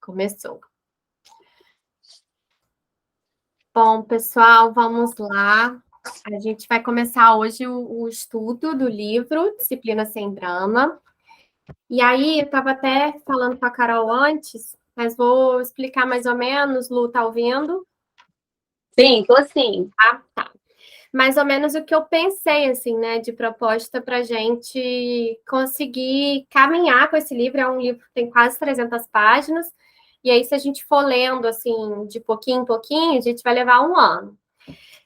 Começou. Bom, pessoal, vamos lá. A gente vai começar hoje o estudo do livro Disciplina Sem Drama. E aí, eu estava até falando com a Carol antes, mas vou explicar mais ou menos. Lu, tá ouvindo? Sim, tô sim. Tá. Mais ou menos o que eu pensei, assim, né, de proposta para a gente conseguir caminhar com esse livro. É um livro que tem quase 300 páginas, e aí, se a gente for lendo, assim, de pouquinho em pouquinho, a gente vai levar um ano.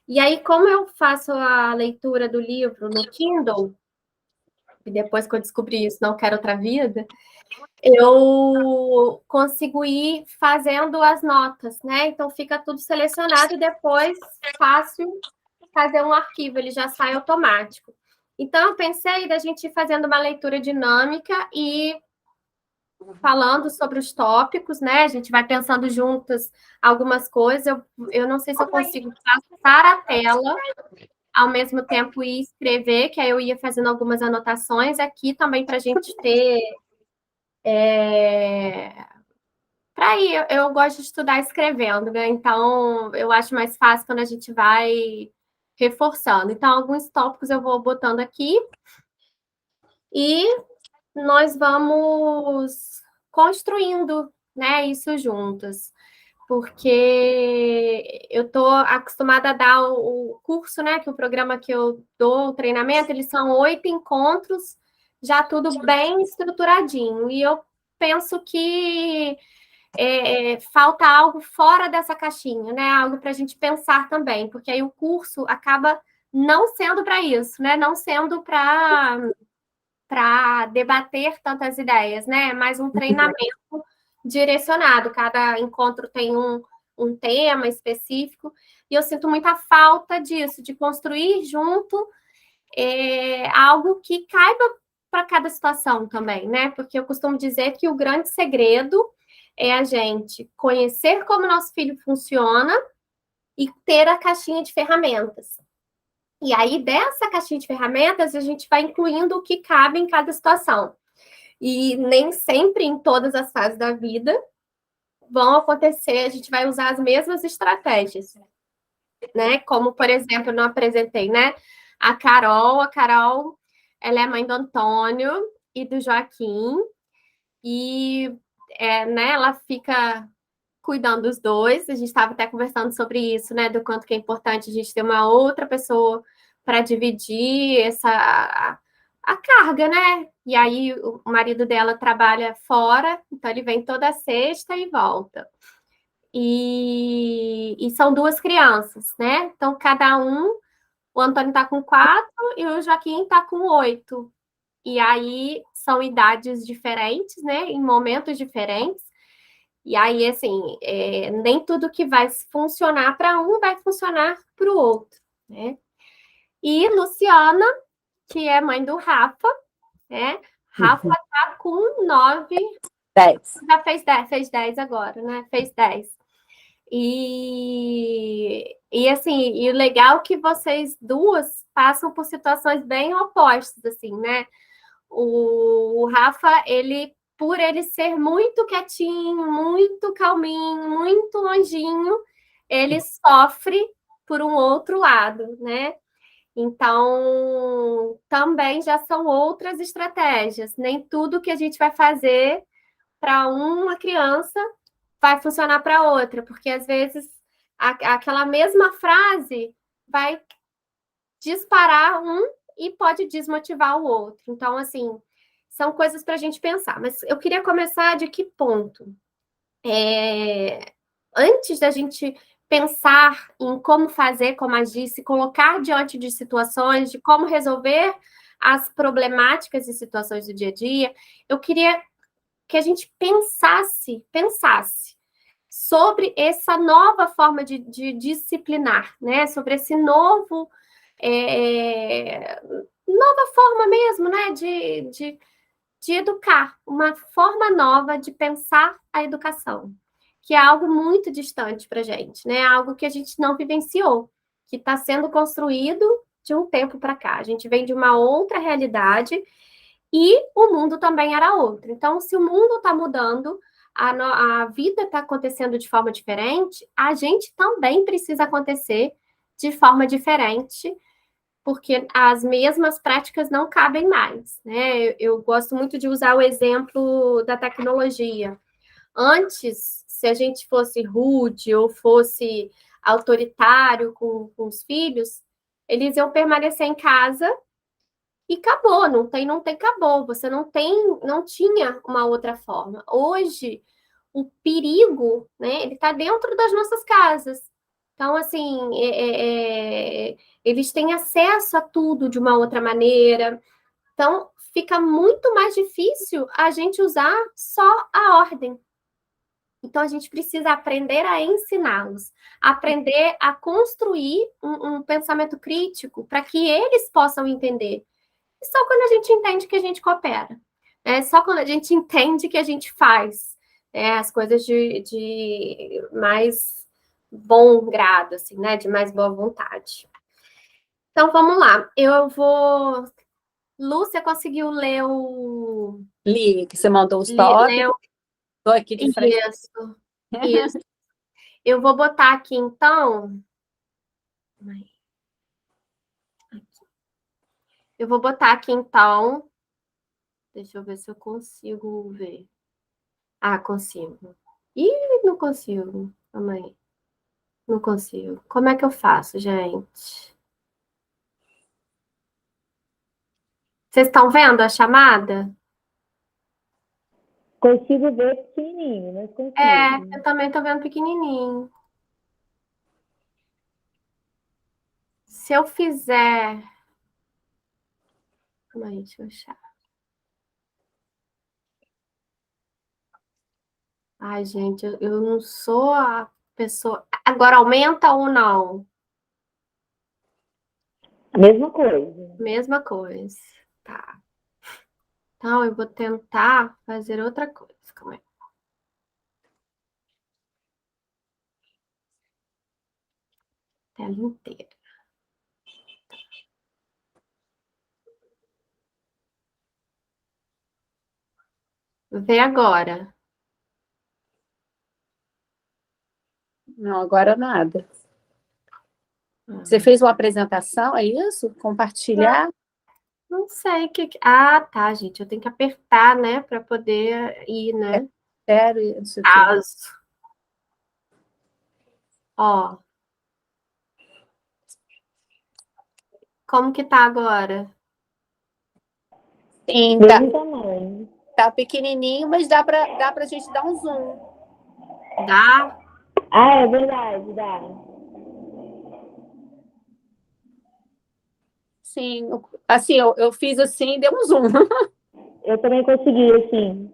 E aí, como eu faço a leitura do livro no Kindle, e depois que eu descobri isso, não quero outra vida, eu consigo ir fazendo as notas, né? Então, fica tudo selecionado e depois fácil fazer um arquivo, ele já sai automático. Então, eu pensei da gente ir fazendo uma leitura dinâmica e falando sobre os tópicos, né? A gente vai pensando juntas algumas coisas. Eu não sei se eu consigo passar a tela ao mesmo tempo e escrever, que aí eu ia fazendo algumas anotações aqui também para a gente ter. Para ir, eu gosto de estudar escrevendo, né? Então, eu acho mais fácil quando a gente vai reforçando. Então, alguns tópicos eu vou botando aqui e nós vamos construindo, né, isso juntos. Porque eu estou acostumada a dar o curso, né, que o programa que eu dou, o treinamento, eles são 8 encontros, já tudo bem estruturadinho. E eu penso que falta algo fora dessa caixinha, né? Algo para a gente pensar também, porque aí o curso acaba não sendo para isso, né? Não sendo para debater tantas ideias, né? É mais um treinamento direcionado. Cada encontro tem um tema específico, e eu sinto muita falta disso, de construir junto algo que caiba para cada situação também, né? Porque eu costumo dizer que o grande segredo é a gente conhecer como nosso filho funciona e ter a caixinha de ferramentas. E aí, dessa caixinha de ferramentas, a gente vai incluindo o que cabe em cada situação. E nem sempre, em todas as fases da vida, vão acontecer, a gente vai usar as mesmas estratégias, né? Como, por exemplo, eu não apresentei, né? A Carol, ela é mãe do Antônio e do Joaquim, e né, ela fica cuidando dos dois. A gente estava até conversando sobre isso, né? Do quanto que é importante a gente ter uma outra pessoa para dividir a carga, né? E aí o marido dela trabalha fora, então ele vem toda sexta e volta. E são duas crianças, né? Então, cada um, o Antônio está com 4 e o Joaquim está com 8. E aí são idades diferentes, né? Em momentos diferentes. E aí, assim, nem tudo que vai funcionar para um vai funcionar para o outro, né? E Luciana, que é mãe do Rafa, né? Rafa tá com 9. 10. Já fez 10 agora, né? Fez 10. E assim, e o legal é que vocês duas passam por situações bem opostas, assim, né? O Rafa, por ele ser muito quietinho, muito calminho, muito longinho, ele sofre por um outro lado, né? Então, também já são outras estratégias. Nem tudo que a gente vai fazer para uma criança vai funcionar para outra, porque às vezes aquela mesma frase vai disparar um e pode desmotivar o outro. Então, assim, são coisas para a gente pensar. Mas eu queria começar de que ponto? Antes da gente pensar em como fazer, como agir, se colocar diante de situações, de como resolver as problemáticas e situações do dia a dia, eu queria que a gente pensasse sobre essa nova forma de disciplinar, né? Sobre esse nova forma mesmo, né? De educar, uma forma nova de pensar a educação, que é algo muito distante para a gente, né? Algo que a gente não vivenciou, que está sendo construído de um tempo para cá. A gente vem de uma outra realidade e o mundo também era outro. Então, se o mundo está mudando, a vida está acontecendo de forma diferente, a gente também precisa acontecer de forma diferente, porque as mesmas práticas não cabem mais, né? Eu gosto muito de usar o exemplo da tecnologia. Antes, se a gente fosse rude ou fosse autoritário com os filhos, eles iam permanecer em casa e acabou, não tem, acabou. Você não tinha uma outra forma. Hoje, o perigo, né, ele está dentro das nossas casas. Então, assim, eles têm acesso a tudo de uma outra maneira. Então, fica muito mais difícil a gente usar só a ordem. Então, a gente precisa aprender a ensiná-los, aprender a construir um pensamento crítico para que eles possam entender. E só quando a gente entende que a gente coopera. É só quando a gente entende que a gente faz as coisas de mais bom grado, assim, né? De mais boa vontade. Então, vamos lá. Eu vou... Lúcia conseguiu ler o... Li, que você mandou os tópicos. Estou aqui de frente. Isso. Eu vou botar aqui, então... Eu vou botar aqui, então... Deixa eu ver se eu consigo ver. Ah, consigo. Ih, não consigo. Calma aí. Não consigo. Como é que eu faço, gente? Vocês estão vendo a chamada? Consigo ver pequenininho, mas consigo. Eu também estou vendo pequenininho. Se eu fizer... Calma aí, deixa eu achar. Ai, gente, eu não sou a pessoa... Agora aumenta ou não? Mesma coisa. Mesma coisa. Tá. Então, eu vou tentar fazer outra coisa. Calma aí. Tela inteira. Vê agora. Não, agora nada. Você fez uma apresentação, é isso? Compartilhar? Não sei o que... Ah, tá, gente. Eu tenho que apertar, né? Para poder ir, né? Sério, isso aqui. Caso. Ó. Como que tá agora? Sim, Mesmo tamanho. tá pequenininho, mas dá pra gente dar um zoom. Dá? Ah, é verdade, dá. Sim, assim, eu fiz assim e deu um zoom. Eu também consegui, assim.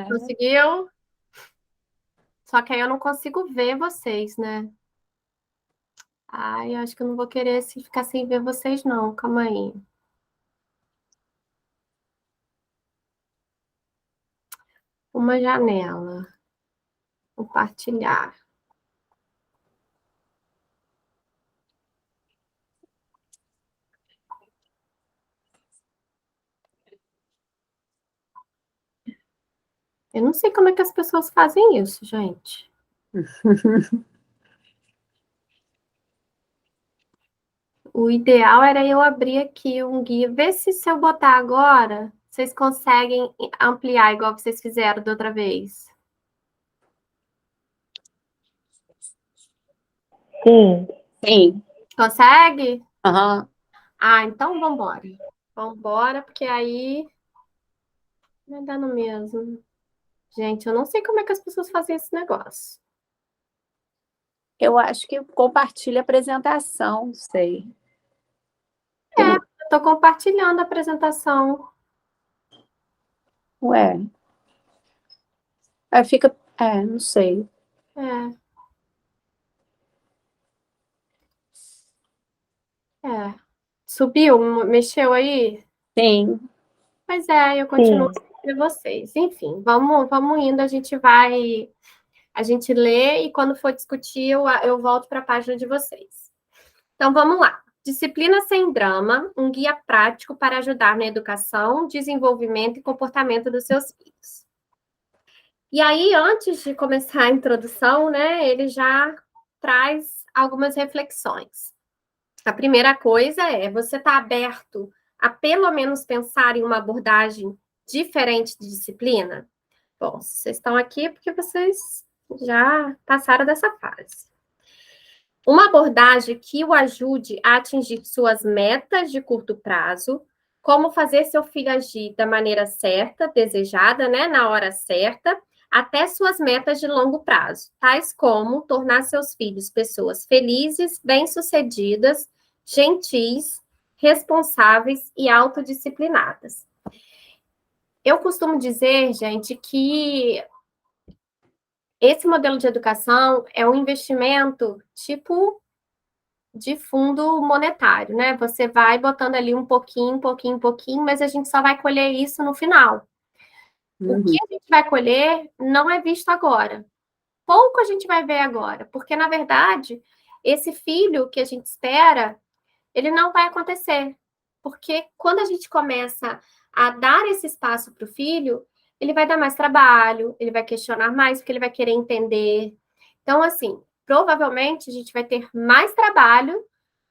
Conseguiu? Só que aí eu não consigo ver vocês, né? Ai, eu acho que eu não vou querer ficar sem ver vocês, não. Calma aí. Uma janela. Compartilhar. Eu não sei como é que as pessoas fazem isso, gente. O ideal era eu abrir aqui um guia. Vê se eu botar agora, vocês conseguem ampliar igual vocês fizeram da outra vez. Sim. Sim. Consegue? Uhum. Ah, então vamos embora. Vamos embora, porque aí vai dar no mesmo. Gente, eu não sei como é que as pessoas fazem esse negócio. Eu acho que compartilha a apresentação, não sei. Eu tô compartilhando a apresentação. Ué. Aí fica. Não sei. É. Subiu? Mexeu aí? Sim. Pois é, eu continuo sem ver vocês. Enfim, vamos indo, a gente lê e quando for discutir, eu volto para a página de vocês. Então, vamos lá. Disciplina sem drama, um guia prático para ajudar na educação, desenvolvimento e comportamento dos seus filhos. E aí, antes de começar a introdução, né, ele já traz algumas reflexões. A primeira coisa é você estar aberto a pelo menos pensar em uma abordagem diferente de disciplina? Bom, vocês estão aqui porque vocês já passaram dessa fase. Uma abordagem que o ajude a atingir suas metas de curto prazo, como fazer seu filho agir da maneira certa, desejada, né, na hora certa, até suas metas de longo prazo, tais como tornar seus filhos pessoas felizes, bem-sucedidas, gentis, responsáveis e autodisciplinadas. Eu costumo dizer, gente, que esse modelo de educação é um investimento tipo de fundo monetário, né? Você vai botando ali um pouquinho, pouquinho, pouquinho, mas a gente só vai colher isso no final. O que a gente vai colher não é visto agora. Pouco a gente vai ver agora, porque na verdade, esse filho que a gente espera, ele não vai acontecer. Porque quando a gente começa a dar esse espaço para o filho, ele vai dar mais trabalho, ele vai questionar mais, porque ele vai querer entender. Então, assim, provavelmente a gente vai ter mais trabalho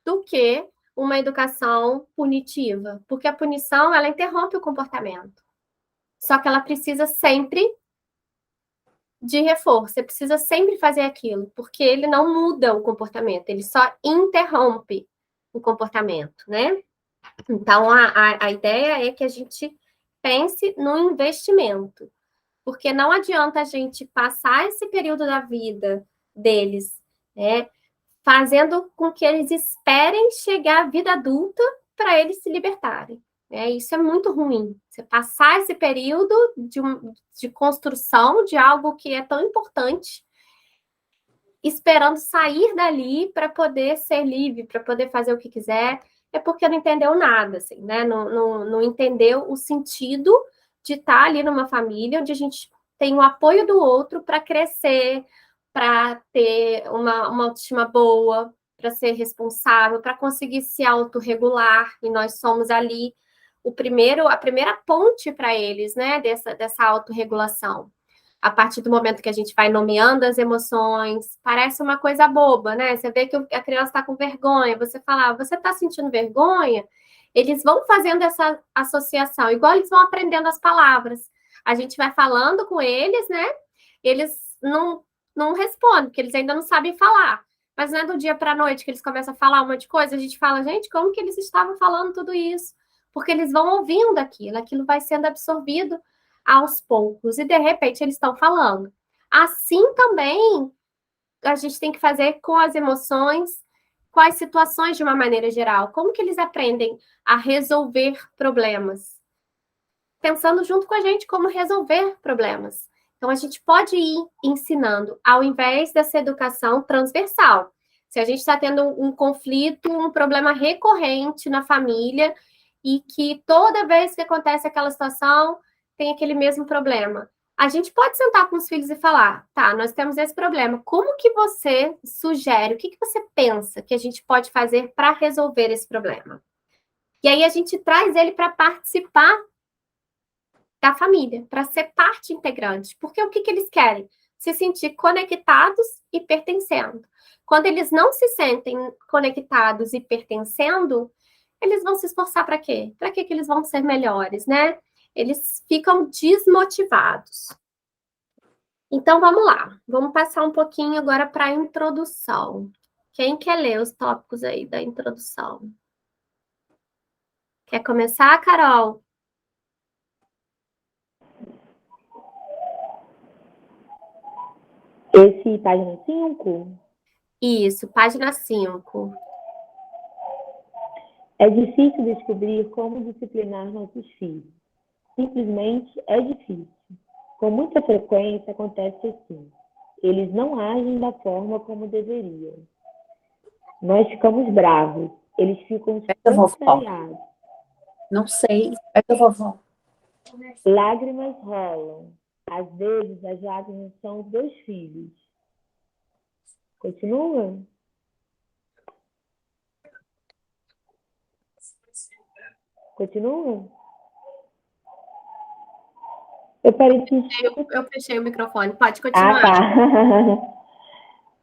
do que uma educação punitiva, porque a punição ela interrompe o comportamento. Só que ela precisa sempre de reforço, você precisa sempre fazer aquilo, porque ele não muda o comportamento, ele só interrompe o comportamento, né? Então, a ideia é que a gente pense no investimento, porque não adianta a gente passar esse período da vida deles, né, fazendo com que eles esperem chegar à vida adulta para eles se libertarem. Isso é muito ruim. Você passar esse período de construção de algo que é tão importante, esperando sair dali para poder ser livre, para poder fazer o que quiser, é porque não entendeu nada, assim, né? Não entendeu o sentido de estar ali numa família onde a gente tem o apoio do outro para crescer, para ter uma autoestima boa, para ser responsável, para conseguir se autorregular, e nós somos ali a primeira ponte para eles, né, dessa autorregulação. A partir do momento que a gente vai nomeando as emoções, parece uma coisa boba, né? Você vê que a criança está com vergonha, você fala, você está sentindo vergonha? Eles vão fazendo essa associação, igual eles vão aprendendo as palavras. A gente vai falando com eles, né? Eles não respondem, porque eles ainda não sabem falar. Mas não é do dia para a noite que eles começam a falar um monte de coisa, a gente fala, gente, como que eles estavam falando tudo isso? Porque eles vão ouvindo aquilo vai sendo absorvido aos poucos, e de repente eles estão falando. Assim também a gente tem que fazer com as emoções, com as situações de uma maneira geral. Como que eles aprendem a resolver problemas? Pensando junto com a gente como resolver problemas. Então, a gente pode ir ensinando, ao invés dessa educação transversal. Se a gente está tendo um conflito, um problema recorrente na família, e que toda vez que acontece aquela situação, tem aquele mesmo problema. A gente pode sentar com os filhos e falar, tá, nós temos esse problema. Como que você sugere, o que que você pensa que a gente pode fazer para resolver esse problema? E aí a gente traz ele para participar da família, para ser parte integrante. Porque o que que eles querem? Se sentir conectados e pertencendo. Quando eles não se sentem conectados e pertencendo, eles vão se esforçar para quê? Para que eles vão ser melhores, né? Eles ficam desmotivados. Então, vamos lá. Vamos passar um pouquinho agora para a introdução. Quem quer ler os tópicos aí da introdução? Quer começar, Carol? Esse página 5 Isso, página 5. é difícil descobrir como disciplinar nossos filhos. Simplesmente é difícil. Com muita frequência acontece assim. Eles não agem da forma como deveriam. Nós ficamos bravos. Eles ficam contrariados. Não sei. Pega a vovó. Lágrimas rolam. Às vezes, as lágrimas são os dois filhos. Continua? Continua? Eu parei de... Eu fechei o microfone. Pode continuar. Tá.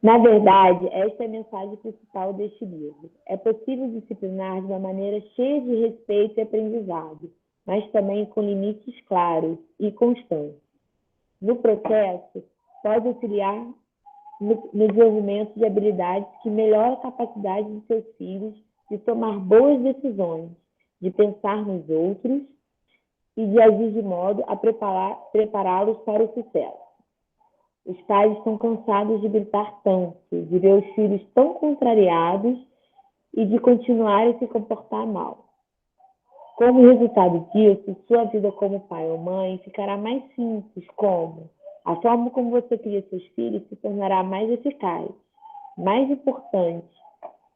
Na verdade, esta é a mensagem principal deste livro. É possível disciplinar de uma maneira cheia de respeito e aprendizado, mas também com limites claros e constantes. No processo, pode auxiliar no desenvolvimento de habilidades que melhoram a capacidade de seus filhos de tomar boas decisões, de pensar nos outros e de agir de modo a prepará-los para o sucesso. Os pais estão cansados de gritar tanto, de ver os filhos tão contrariados e de continuar a se comportar mal. Como resultado disso, sua vida como pai ou mãe ficará mais simples, como a forma como você cria seus filhos se tornará mais eficaz. Mais importante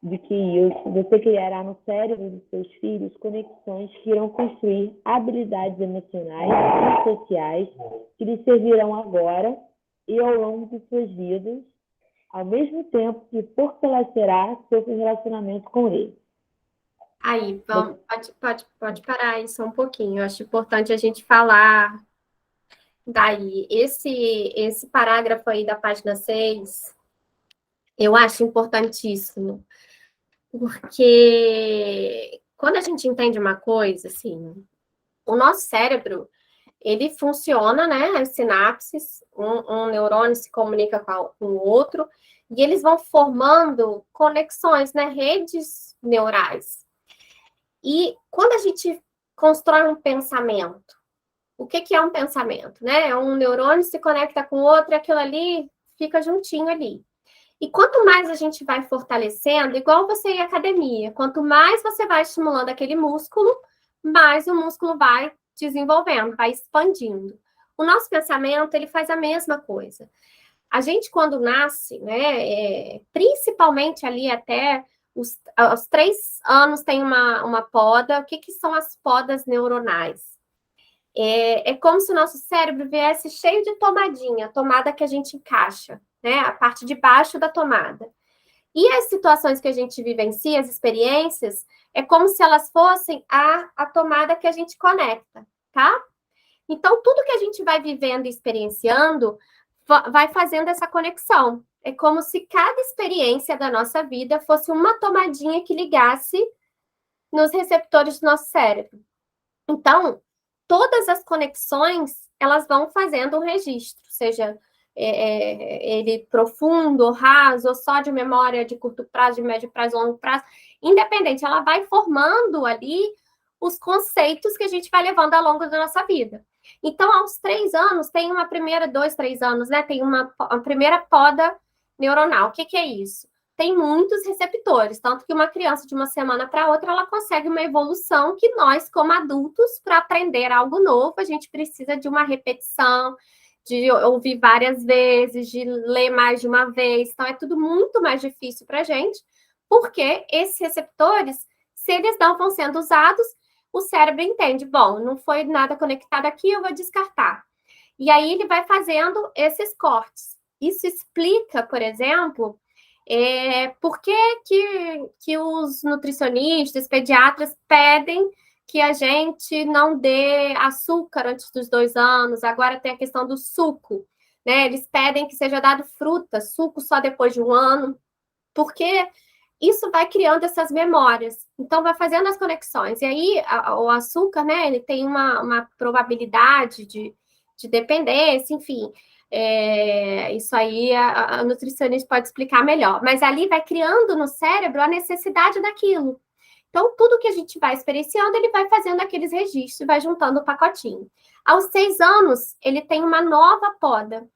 do que isso, você criará no cérebro dos seus filhos conexões que irão construir habilidades emocionais e sociais que lhes servirão agora e ao longo de suas vidas, ao mesmo tempo que fortalecerá seu relacionamento com ele. Aí, pode parar aí só um pouquinho. Eu acho importante a gente falar daí. Esse parágrafo aí da página 6, eu acho importantíssimo, porque quando a gente entende uma coisa, assim, o nosso cérebro, ele funciona, né? As sinapses, um neurônio se comunica com o outro, e eles vão formando conexões, né? Redes neurais. E quando a gente constrói um pensamento, o que é um pensamento, né? Um neurônio se conecta com o outro e aquilo ali fica juntinho ali. E quanto mais a gente vai fortalecendo, igual você ir à academia, quanto mais você vai estimulando aquele músculo, mais o músculo vai desenvolvendo, vai expandindo. O nosso pensamento, ele faz a mesma coisa. A gente, quando nasce, né, principalmente ali até aos 3 anos tem uma poda. O que são as podas neuronais? É como se o nosso cérebro viesse cheio de tomadinha, tomada que a gente encaixa, né, a parte de baixo da tomada. E as situações que a gente vivencia, as experiências, é como se elas fossem a tomada que a gente conecta, tá? Então, tudo que a gente vai vivendo e experienciando vai fazendo essa conexão. É como se cada experiência da nossa vida fosse uma tomadinha que ligasse nos receptores do nosso cérebro. Então, todas as conexões, elas vão fazendo um registro, seja ele profundo, ou raso, ou só de memória de curto prazo, de médio prazo, longo prazo, independente, ela vai formando ali os conceitos que a gente vai levando ao longo da nossa vida. Então, aos 3 anos, tem uma primeira, 2, 3 anos, né? Tem uma primeira poda neuronal. O que é isso? Tem muitos receptores, tanto que uma criança de uma semana para outra, ela consegue uma evolução que nós, como adultos, para aprender algo novo, a gente precisa de uma repetição, de ouvir várias vezes, de ler mais de uma vez. Então, é tudo muito mais difícil para a gente, porque esses receptores, se eles não vão sendo usados, o cérebro entende, bom, não foi nada conectado aqui, eu vou descartar. E aí ele vai fazendo esses cortes. Isso explica, por exemplo, por que os nutricionistas, pediatras pedem que a gente não dê açúcar antes dos 2 anos. Agora tem a questão do suco, né? Eles pedem que seja dado fruta, suco só depois de 1 ano, porque isso vai criando essas memórias. Então, vai fazendo as conexões. E aí, o açúcar, né, ele tem uma probabilidade de dependência, enfim. Isso aí a nutricionista pode explicar melhor. Mas ali vai criando no cérebro a necessidade daquilo. Então, tudo que a gente vai experienciando, ele vai fazendo aqueles registros, vai juntando o pacotinho. Aos 6 anos, ele tem uma nova poda.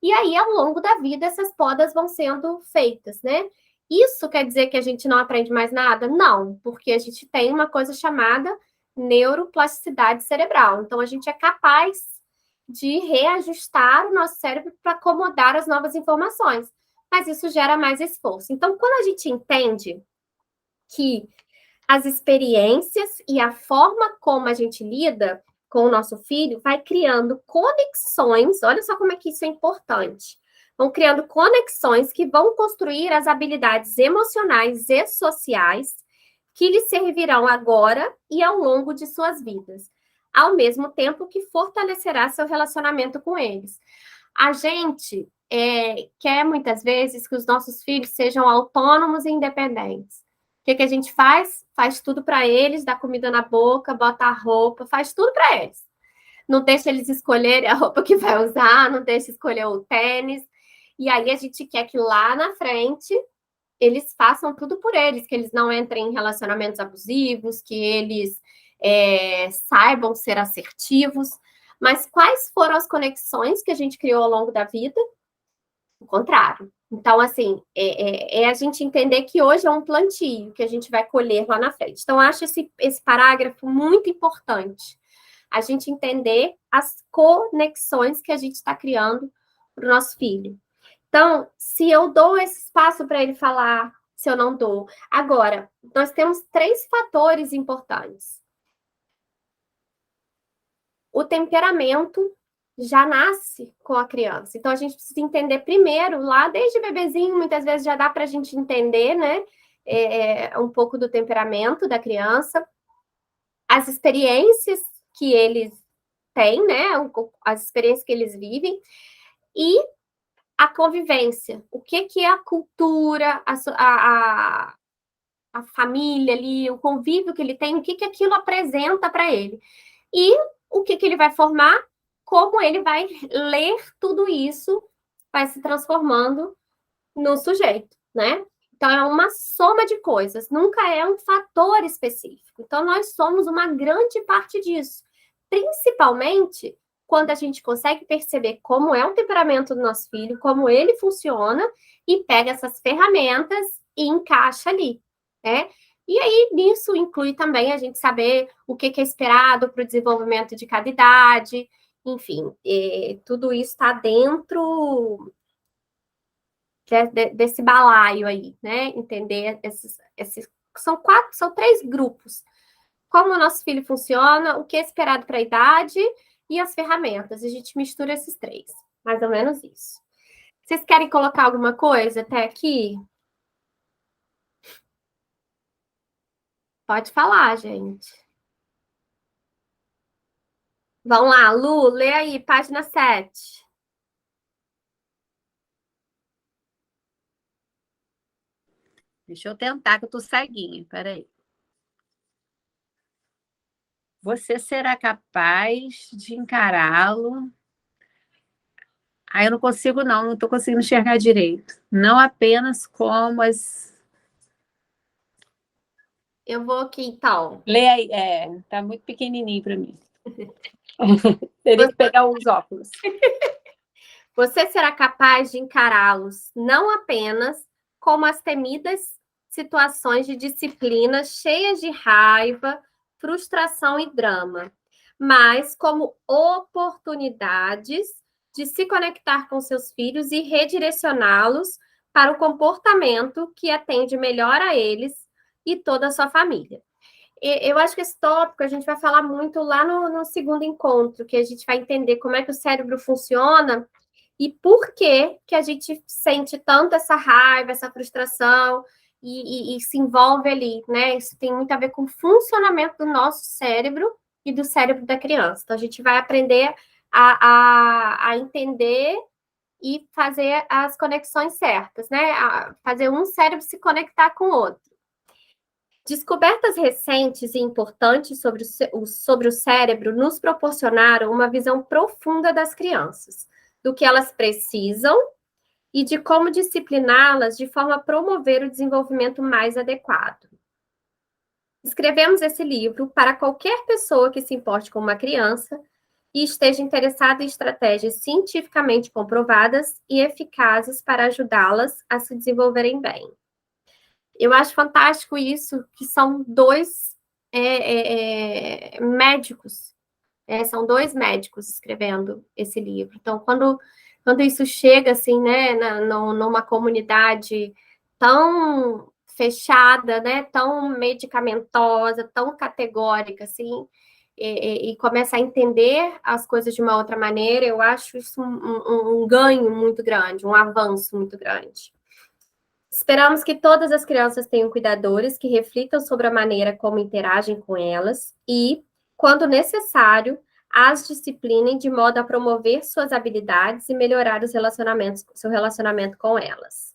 E aí, ao longo da vida, essas podas vão sendo feitas, né? Isso quer dizer que a gente não aprende mais nada? Não, porque a gente tem uma coisa chamada neuroplasticidade cerebral. Então, a gente é capaz de reajustar o nosso cérebro para acomodar as novas informações. Mas isso gera mais esforço. Então, quando a gente entende que as experiências e a forma como a gente lida com o nosso filho vai criando conexões, olha só como é que isso é importante. Vão criando conexões que vão construir as habilidades emocionais e sociais que lhes servirão agora e ao longo de suas vidas. ao mesmo tempo que fortalecerá seu relacionamento com eles. A gente quer muitas vezes que os nossos filhos sejam autônomos e independentes. O que a gente faz? Faz tudo para eles, dá comida na boca, bota a roupa, faz tudo para eles. Não deixa eles escolherem a roupa que vai usar, não deixa escolher o tênis. E aí a gente quer que lá na frente eles façam tudo por eles, que eles não entrem em relacionamentos abusivos, que eles saibam ser assertivos. Mas quais foram as conexões que a gente criou ao longo da vida? O contrário. Então, assim, a gente entender que hoje é um plantio que a gente vai colher lá na frente. Então, acho esse parágrafo muito importante. A gente entender as conexões que a gente está criando para o nosso filho. Então, se eu dou esse espaço para ele falar, se eu não dou. Agora, nós temos 3 fatores importantes. O temperamento já nasce com a criança. Então, a gente precisa entender primeiro, lá desde bebezinho, muitas vezes já dá para a gente entender, né? Um pouco do temperamento da criança, as experiências que eles têm, né? As experiências que eles vivem, e a convivência. O que é a cultura, a família ali, o convívio que ele tem, o que aquilo apresenta para ele. E o que ele vai formar, como ele vai ler tudo isso, vai se transformando no sujeito, né? Então, é uma soma de coisas, nunca é um fator específico. Então, nós somos uma grande parte disso. Principalmente quando a gente consegue perceber como é o temperamento do nosso filho, como ele funciona, e pega essas ferramentas e encaixa ali, né? E aí, nisso, inclui também a gente saber o que é esperado para o desenvolvimento de cada idade, enfim, tudo isso está dentro desse balaio aí, né? Entender esses são 3 grupos. Como o nosso filho funciona, o que é esperado para a idade e as ferramentas. A gente mistura esses 3, mais ou menos isso. Vocês querem colocar alguma coisa até aqui? Pode falar, gente. Vamos lá, Lu, lê aí, página 7. Deixa eu tentar, que eu tô ceguinha. Peraí. Você será capaz de encará-lo? Eu não consigo, não estou conseguindo enxergar direito. Não apenas como as. Eu vou aqui, então. Lê aí, tá muito pequenininho para mim. Teria que pegar os óculos. Você será capaz de encará-los não apenas como as temidas situações de disciplina cheias de raiva, frustração e drama, mas como oportunidades de se conectar com seus filhos e redirecioná-los para o comportamento que atende melhor a eles e toda a sua família. Eu acho que esse tópico a gente vai falar muito lá no segundo encontro, que a gente vai entender como é que o cérebro funciona e por que a gente sente tanto essa raiva, essa frustração e se envolve ali, né? Isso tem muito a ver com o funcionamento do nosso cérebro e do cérebro da criança. Então, a gente vai aprender a entender e fazer as conexões certas, né? Fazer um cérebro se conectar com o outro. Descobertas recentes e importantes sobre o cérebro nos proporcionaram uma visão profunda das crianças, do que elas precisam e de como discipliná-las de forma a promover o desenvolvimento mais adequado. Escrevemos esse livro para qualquer pessoa que se importe com uma criança e esteja interessada em estratégias cientificamente comprovadas e eficazes para ajudá-las a se desenvolverem bem. Eu acho fantástico isso, que são 2 médicos, são 2 médicos escrevendo esse livro. Então, quando isso chega, assim, né, numa comunidade tão fechada, né, tão medicamentosa, tão categórica, assim, e começa a entender as coisas de uma outra maneira, eu acho isso um ganho muito grande, um avanço muito grande. Esperamos que todas as crianças tenham cuidadores que reflitam sobre a maneira como interagem com elas e, quando necessário, as disciplinem de modo a promover suas habilidades e melhorar seu relacionamento com elas.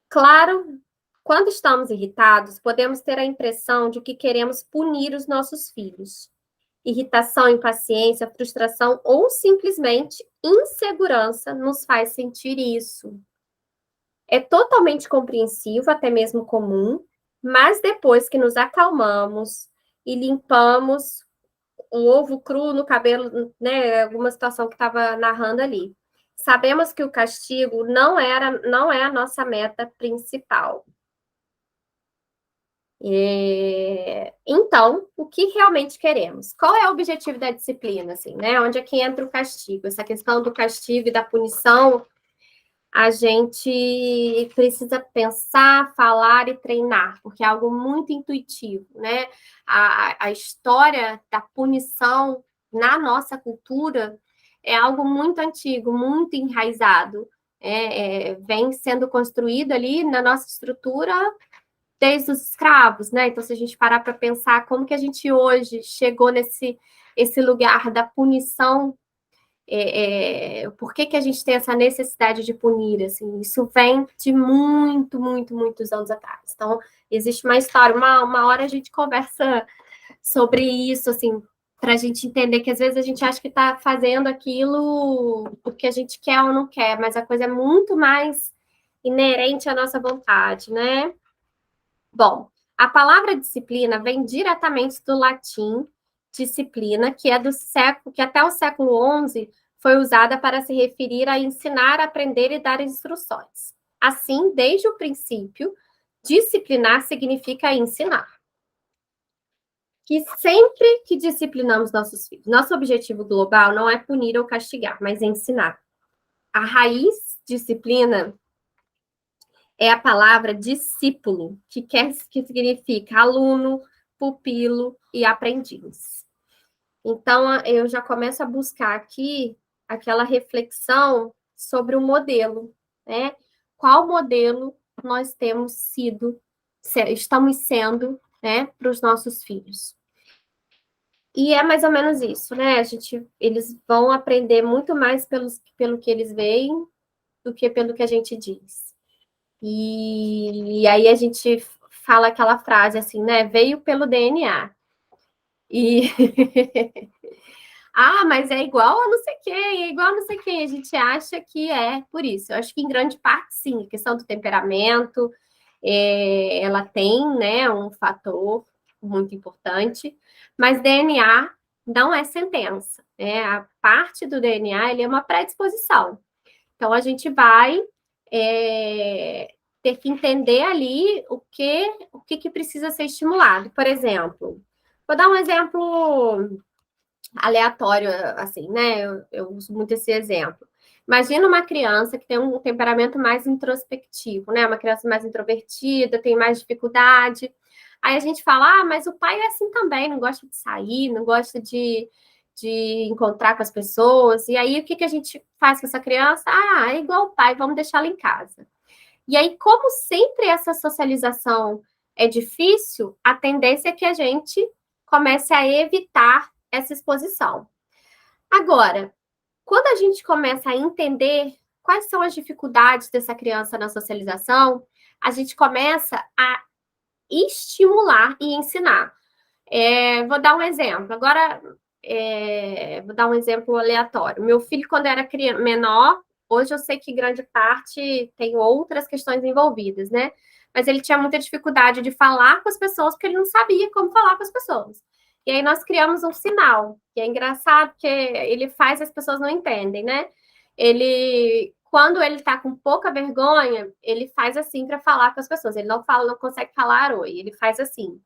Claro, quando estamos irritados, podemos ter a impressão de que queremos punir os nossos filhos. Irritação, impaciência, frustração ou simplesmente insegurança nos faz sentir isso. É totalmente compreensível, até mesmo comum, mas depois que nos acalmamos e limpamos o ovo cru no cabelo, né, alguma situação que estava narrando ali, sabemos que o castigo não é a nossa meta principal. Então, o que realmente queremos? Qual é o objetivo da disciplina, assim, né? Onde é que entra o castigo? Essa questão do castigo e da punição, a gente precisa pensar, falar e treinar, porque é algo muito intuitivo, né? A história da punição na nossa cultura é algo muito antigo, muito enraizado. Vem sendo construído ali na nossa estrutura desde os escravos, né? Então, se a gente parar para pensar como que a gente hoje chegou esse lugar da punição, por que a gente tem essa necessidade de punir, assim, isso vem de muitos anos atrás. Então, existe uma história, uma hora a gente conversa sobre isso, assim, para a gente entender que às vezes a gente acha que está fazendo aquilo porque a gente quer ou não quer, mas a coisa é muito mais inerente à nossa vontade, né? Bom, a palavra disciplina vem diretamente do latim disciplina, que é do século, que até o século XI foi usada para se referir a ensinar, aprender e dar instruções. Assim, desde o princípio, disciplinar significa ensinar. Que sempre que disciplinamos nossos filhos, nosso objetivo global não é punir ou castigar, mas ensinar. A raiz disciplina é a palavra discípulo, que significa aluno, pupilo e aprendiz. Então, eu já começo a buscar aqui aquela reflexão sobre o modelo, né? Qual modelo nós estamos sendo, né, para os nossos filhos? E é mais ou menos isso, né? Eles vão aprender muito mais pelo que eles veem do que pelo que a gente diz. E aí a gente fala aquela frase assim, né? Veio pelo DNA. E mas é igual a não sei quem, é igual a não sei quem. A gente acha que é por isso. Eu acho que em grande parte, sim, a questão do temperamento, ela tem, né, um fator muito importante, mas DNA não é sentença, né? A parte do DNA, ele é uma predisposição. Então, a gente vai ter que entender ali o que precisa ser estimulado. Por exemplo, vou dar um exemplo aleatório, assim, né? Eu uso muito esse exemplo. Imagina uma criança que tem um temperamento mais introspectivo, né? Uma criança mais introvertida, tem mais dificuldade. Aí a gente fala, mas o pai é assim também, não gosta de sair, não gosta de encontrar com as pessoas. E aí, o que a gente faz com essa criança? É igual o pai, vamos deixá-la em casa. E aí, como sempre essa socialização é difícil, a tendência é que a gente comece a evitar essa exposição. Agora, quando a gente começa a entender quais são as dificuldades dessa criança na socialização, a gente começa a estimular e ensinar. Vou dar um exemplo. Agora, vou dar um exemplo aleatório. Meu filho, quando era menor, hoje eu sei que grande parte tem outras questões envolvidas, né? Mas ele tinha muita dificuldade de falar com as pessoas porque ele não sabia como falar com as pessoas. E aí nós criamos um sinal, que é engraçado, porque ele faz, as pessoas não entendem, né? Quando ele tá com pouca vergonha, ele faz assim para falar com as pessoas. Ele não consegue falar oi, ele faz assim.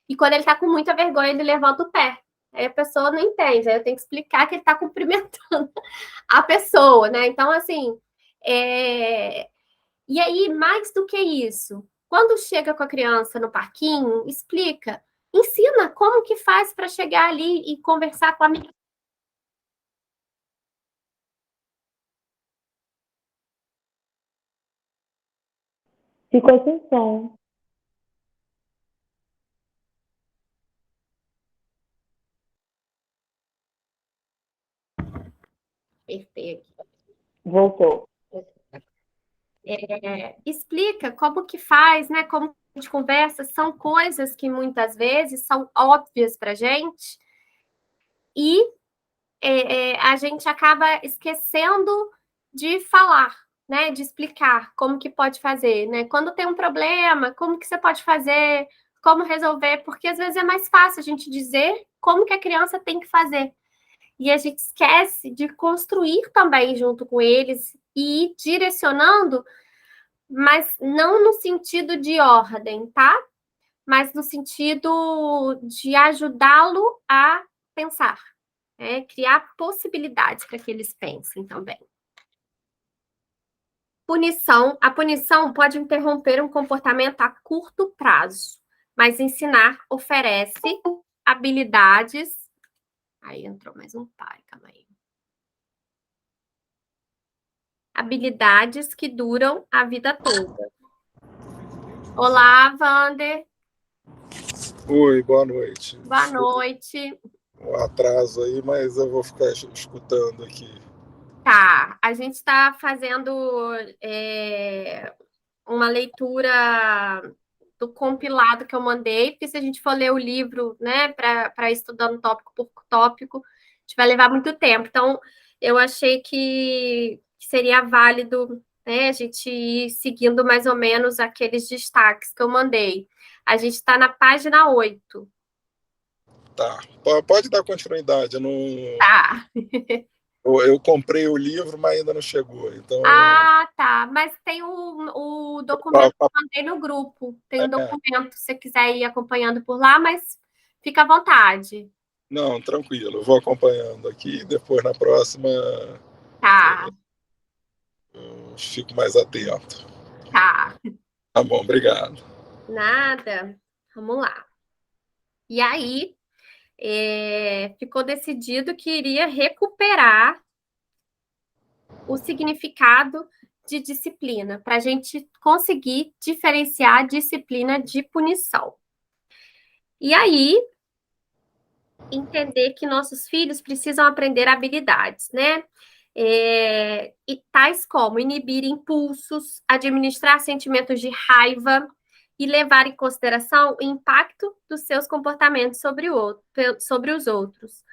E quando ele tá com muita vergonha, ele levanta o pé. Aí a pessoa não entende, aí eu tenho que explicar que ele tá cumprimentando a pessoa, né? Então, assim, e aí, mais do que isso, quando chega com a criança no parquinho, explica, ensina como que faz para chegar ali e conversar com a amiga. Ficou sem som. Voltou. Explica como que faz, né? Como a gente conversa, são coisas que muitas vezes são óbvias para a gente e a gente acaba esquecendo de falar, né? De explicar como que pode fazer, né? Quando tem um problema, como que você pode fazer, como resolver, porque às vezes é mais fácil a gente dizer como que a criança tem que fazer. E a gente esquece de construir também junto com eles e ir direcionando, mas não no sentido de ordem, tá? Mas no sentido de ajudá-lo a pensar, né? Criar possibilidades para que eles pensem também. Punição. A punição pode interromper um comportamento a curto prazo, mas ensinar oferece habilidades. Aí entrou mais um pai, calma aí. Habilidades que duram a vida toda. Olá, Wander. Oi, boa noite. Boa noite. Um atraso aí, mas eu vou ficar escutando aqui. Tá, a gente está fazendo uma leitura do compilado que eu mandei, porque se a gente for ler o livro, né, para estudando tópico por tópico, a gente vai levar muito tempo. Então, eu achei que seria válido, né, a gente ir seguindo mais ou menos aqueles destaques que eu mandei. A gente está na página 8. Tá, pode dar continuidade. Eu, não... Tá. eu comprei o livro, mas ainda não chegou. Então... Ah, tá. Mas tem o documento que eu mandei no grupo. Tem um documento, se você quiser ir acompanhando por lá, mas fica à vontade. Não, tranquilo. Eu vou acompanhando aqui. Depois, na próxima, Tá. eu fico mais atento. Tá. Tá bom, obrigado. Nada. Vamos lá. E aí, ficou decidido que iria recuperar o significado de disciplina, para a gente conseguir diferenciar disciplina de punição. E aí, entender que nossos filhos precisam aprender habilidades, né? E tais como inibir impulsos, administrar sentimentos de raiva e levar em consideração o impacto dos seus comportamentos sobre os outros.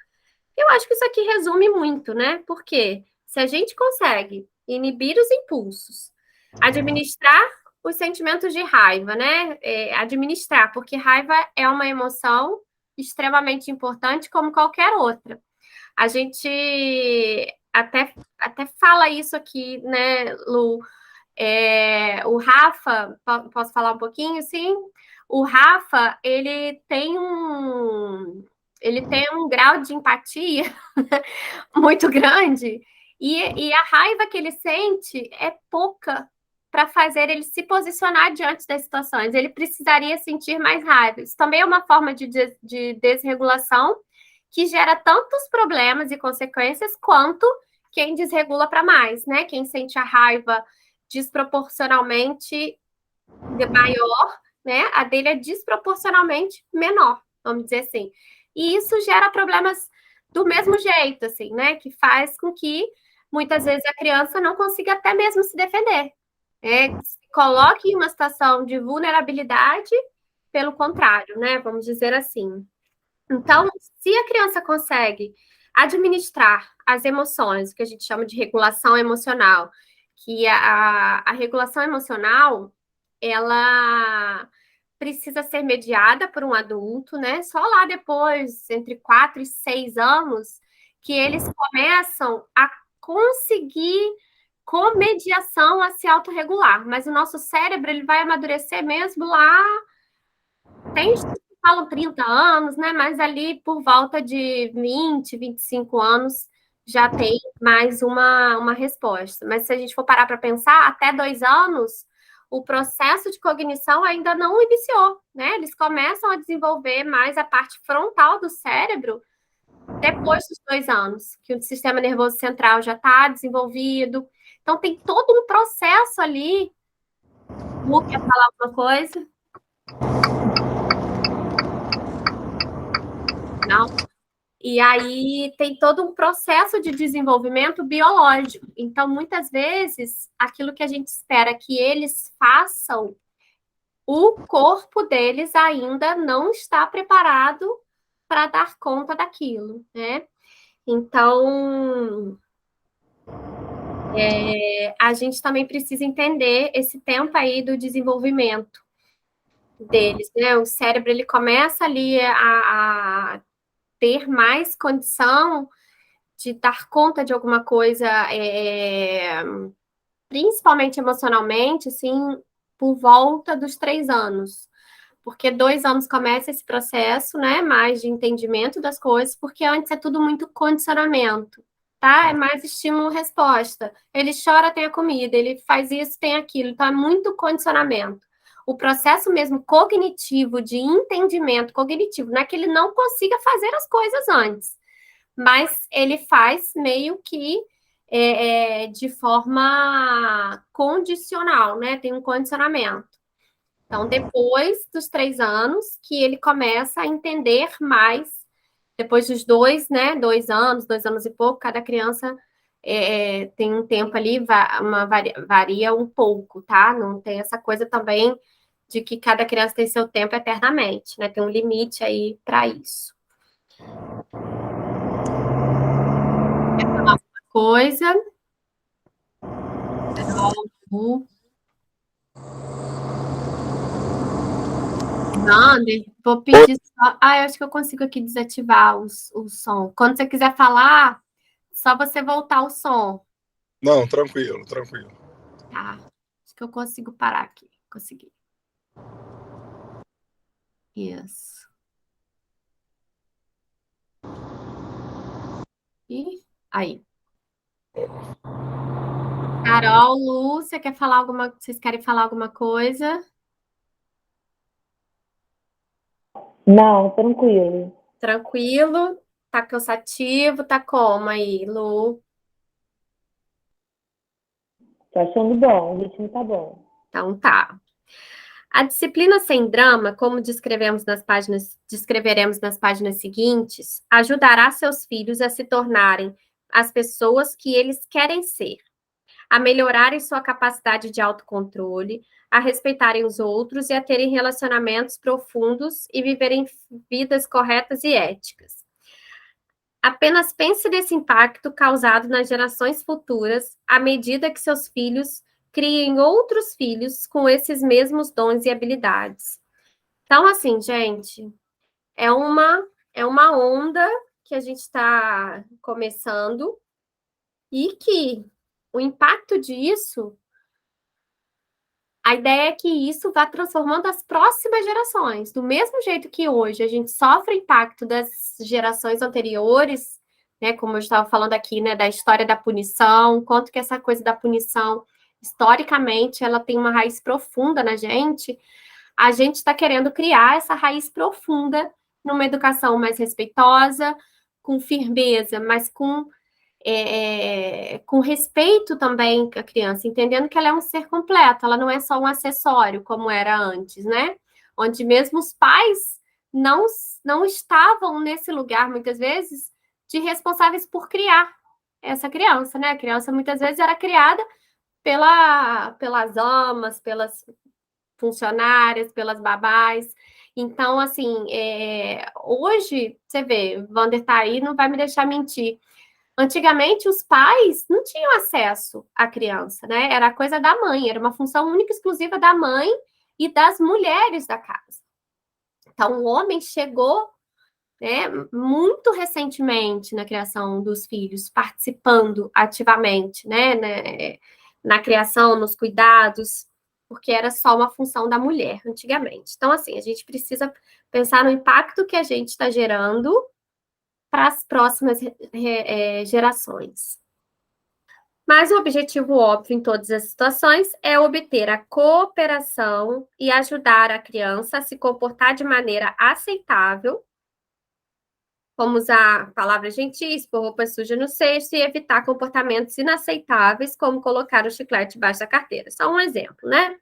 Eu acho que isso aqui resume muito, né? Porque se a gente consegue inibir os impulsos, administrar os sentimentos de raiva, né? Administrar, porque raiva é uma emoção extremamente importante, como qualquer outra. A gente até fala isso aqui, né, Lu? O Rafa, posso falar um pouquinho, sim? O Rafa, ele tem um grau de empatia muito grande e a raiva que ele sente é pouca para fazer ele se posicionar diante das situações. Ele precisaria sentir mais raiva. Isso também é uma forma de desregulação que gera tantos problemas e consequências quanto quem desregula para mais, né? Quem sente a raiva desproporcionalmente maior, né? A dele é desproporcionalmente menor, vamos dizer assim. E isso gera problemas do mesmo jeito, assim, né? Que faz com que muitas vezes a criança não consiga até mesmo se defender. Se coloque em uma situação de vulnerabilidade, pelo contrário, né? Vamos dizer assim. Então, se a criança consegue administrar as emoções, o que a gente chama de regulação emocional, que a regulação emocional, ela precisa ser mediada por um adulto, né? Só lá depois, entre 4 e 6 anos, que eles começam a conseguir, com mediação, a se autorregular. Mas o nosso cérebro, ele vai amadurecer mesmo lá, tem falam 30 anos, né? Mas ali por volta de 20, 25 anos já tem mais uma resposta. Mas se a gente for parar para pensar, até 2 anos, o processo de cognição ainda não iniciou, né? Eles começam a desenvolver mais a parte frontal do cérebro depois dos 2 anos, que o sistema nervoso central já está desenvolvido. Então, tem todo um processo ali. Lu, quer falar alguma coisa? Não? E aí tem todo um processo de desenvolvimento biológico. Então, muitas vezes, aquilo que a gente espera que eles façam, o corpo deles ainda não está preparado para dar conta daquilo, né? Então, a gente também precisa entender esse tempo aí do desenvolvimento deles, né? O cérebro, ele começa ali a ter mais condição de dar conta de alguma coisa, principalmente emocionalmente, assim, por volta dos 3 anos. Porque 2 anos começa esse processo, né, mais de entendimento das coisas, porque antes é tudo muito condicionamento, tá? É mais estímulo-resposta. Ele chora, tem a comida, ele faz isso, tem aquilo. Então, é muito condicionamento. O processo mesmo cognitivo, de entendimento cognitivo, não é que ele não consiga fazer as coisas antes, mas ele faz meio que de forma condicional, né? Tem um condicionamento. Então, depois dos 3 anos, que ele começa a entender mais, depois dos 2, né? 2 anos e pouco, cada criança tem um tempo ali, varia um pouco, tá? Não tem essa coisa também de que cada criança tem seu tempo eternamente, né? Tem um limite aí para isso. Coisa. Wander, vou pedir só. Ah, eu acho que eu consigo aqui desativar o som. Quando você quiser falar, só você voltar o som. Não, tranquilo, tranquilo. Tá. Acho que eu consigo parar aqui. Consegui. Isso. E aí. Carol, Lu, você quer falar alguma? Vocês querem falar alguma coisa? Não, tranquilo. Tranquilo? Tá cansativo? Tá como aí, Lu? Tô achando bom, o ritmo tá bom. Então tá. A disciplina sem drama, como descreveremos nas páginas seguintes, ajudará seus filhos a se tornarem as pessoas que eles querem ser, a melhorarem sua capacidade de autocontrole, a respeitarem os outros e a terem relacionamentos profundos e viverem vidas corretas e éticas. Apenas pense nesse impacto causado nas gerações futuras à medida que seus filhos criem outros filhos com esses mesmos dons e habilidades. Então, assim, gente, é uma onda que a gente está começando e que o impacto disso, a ideia é que isso vá transformando as próximas gerações. Do mesmo jeito que hoje a gente sofre o impacto das gerações anteriores, né, como eu estava falando aqui, né, da história da punição, quanto que essa coisa da punição, historicamente, ela tem uma raiz profunda na gente, a gente está querendo criar essa raiz profunda numa educação mais respeitosa, com firmeza, mas com respeito também à criança, entendendo que ela é um ser completo, ela não é só um acessório, como era antes, né? Onde mesmo os pais não estavam nesse lugar, muitas vezes, de responsáveis por criar essa criança, né? A criança, muitas vezes, era criada pelas amas, pelas funcionárias, pelas babás. Então, assim, hoje, você vê, o Wander tá aí, não vai me deixar mentir. Antigamente, os pais não tinham acesso à criança, né? Era coisa da mãe, era uma função única e exclusiva da mãe e das mulheres da casa. Então, o homem chegou, né, muito recentemente na criação dos filhos, participando ativamente, né, na criação, nos cuidados, porque era só uma função da mulher antigamente. Então, assim, a gente precisa pensar no impacto que a gente está gerando para as próximas gerações. Mas o objetivo óbvio em todas as situações é obter a cooperação e ajudar a criança a se comportar de maneira aceitável, como usar palavras gentis, pôr roupa suja no cesto e evitar comportamentos inaceitáveis, como colocar o chiclete debaixo da carteira. Só um exemplo, né?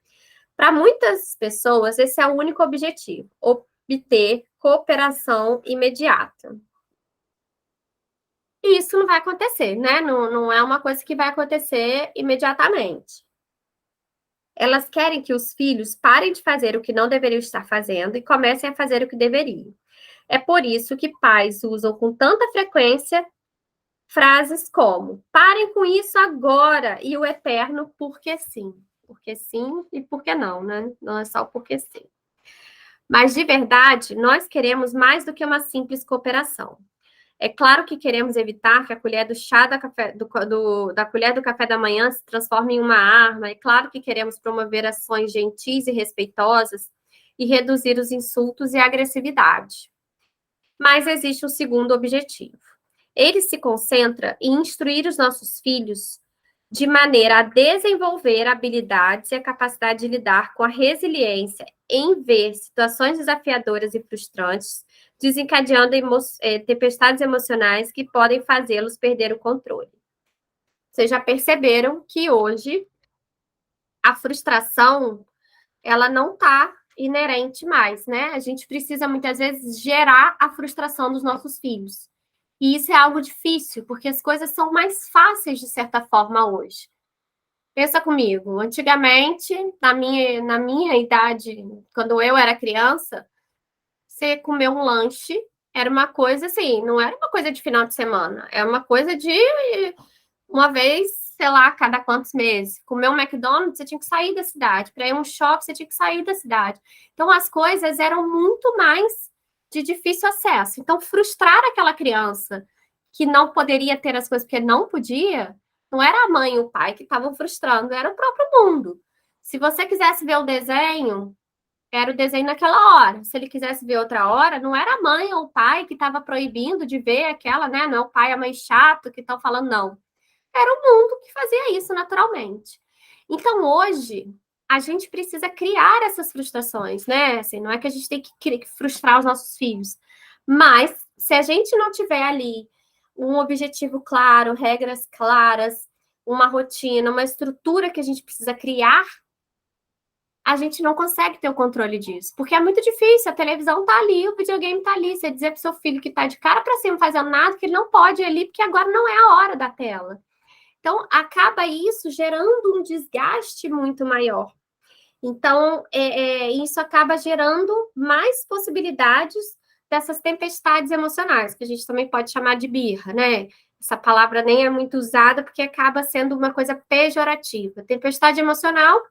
Para muitas pessoas, esse é o único objetivo, obter cooperação imediata. E isso não vai acontecer, né? Não é uma coisa que vai acontecer imediatamente. Elas querem que os filhos parem de fazer o que não deveriam estar fazendo e comecem a fazer o que deveriam. É por isso que pais usam com tanta frequência frases como: parem com isso agora, e o eterno porque sim. Porque sim e porque não, né? Não é só porque sim. Mas, de verdade, nós queremos mais do que uma simples cooperação. É claro que queremos evitar que a colher do chá da colher do café da manhã se transforme em uma arma. É claro que queremos promover ações gentis e respeitosas e reduzir os insultos e a agressividade. Mas existe um segundo objetivo. Ele se concentra em instruir os nossos filhos de maneira a desenvolver habilidades e a capacidade de lidar com a resiliência em ver situações desafiadoras e frustrantes, desencadeando tempestades emocionais que podem fazê-los perder o controle. Vocês já perceberam que hoje a frustração, ela não está inerente mais, né? A gente precisa muitas vezes gerar a frustração dos nossos filhos. E isso é algo difícil, porque as coisas são mais fáceis de certa forma hoje. Pensa comigo, antigamente, na minha idade, quando eu era criança, você comer um lanche era uma coisa assim, não era uma coisa de final de semana, era uma coisa de uma vez, sei lá, cada quantos meses. Comer um McDonald's, você tinha que sair da cidade. Para ir a um shopping, você tinha que sair da cidade. Então, as coisas eram muito mais de difícil acesso. Então, frustrar aquela criança que não poderia ter as coisas porque não podia, não era a mãe e o pai que estavam frustrando, era o próprio mundo. Se você quisesse ver o desenho, era o desenho naquela hora. Se ele quisesse ver outra hora, não era a mãe ou o pai que estava proibindo de ver aquela, né? Não é o pai e a mãe chato que estão falando, não. Era o mundo que fazia isso naturalmente. Então, hoje, a gente precisa criar essas frustrações, né? Assim, não é que a gente tem que frustrar os nossos filhos, mas se a gente não tiver ali um objetivo claro, regras claras, uma rotina, uma estrutura que a gente precisa criar, a gente não consegue ter o controle disso, porque é muito difícil, a televisão tá ali, o videogame tá ali, você dizer pro seu filho que tá de cara para cima fazendo nada, que ele não pode ir ali, porque agora não é a hora da tela. Então, acaba isso gerando um desgaste muito maior. Então, isso acaba gerando mais possibilidades dessas tempestades emocionais, que a gente também pode chamar de birra, né? Essa palavra nem é muito usada porque acaba sendo uma coisa pejorativa. Tempestade emocional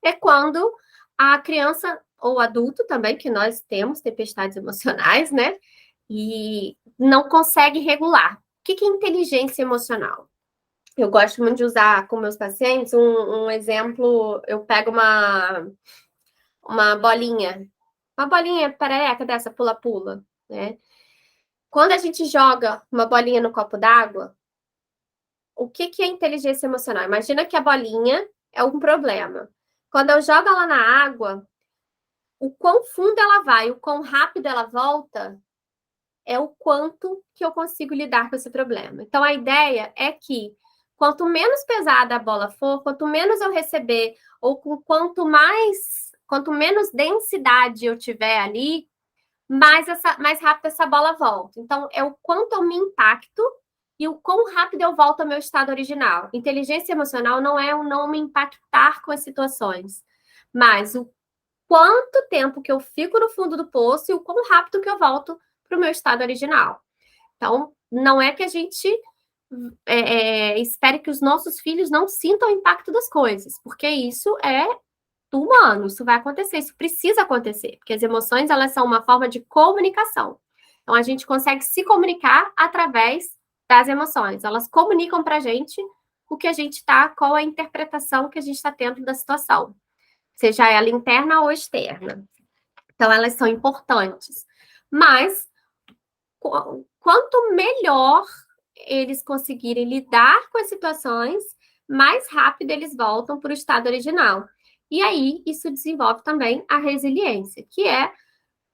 é quando a criança ou adulto também, que nós temos tempestades emocionais, né? E não consegue regular. O que é inteligência emocional? Eu gosto muito de usar com meus pacientes um exemplo. Eu pego uma bolinha perereca dessa pula-pula, né? Quando a gente joga uma bolinha no copo d'água, o que é inteligência emocional? Imagina que a bolinha é um problema. Quando eu jogo ela na água, o quão fundo ela vai, o quão rápido ela volta, é o quanto que eu consigo lidar com esse problema. Então, a ideia é que quanto menos pesada a bola for, quanto menos eu receber, ou quanto menos densidade eu tiver ali, mais rápido essa bola volta. Então, é o quanto eu me impacto e o quão rápido eu volto ao meu estado original. Inteligência emocional não é o não me impactar com as situações, mas o quanto tempo que eu fico no fundo do poço e o quão rápido que eu volto para o meu estado original. Então, não é que a gente espere que os nossos filhos não sintam o impacto das coisas, porque isso é do humano, isso vai acontecer, isso precisa acontecer, porque as emoções, elas são uma forma de comunicação. Então, a gente consegue se comunicar através das emoções. Elas comunicam para a gente o que a gente está, qual a interpretação que a gente está tendo da situação, seja ela interna ou externa. Então, elas são importantes. Mas, quanto melhor eles conseguirem lidar com as situações, mais rápido eles voltam para o estado original. E aí, isso desenvolve também a resiliência, que é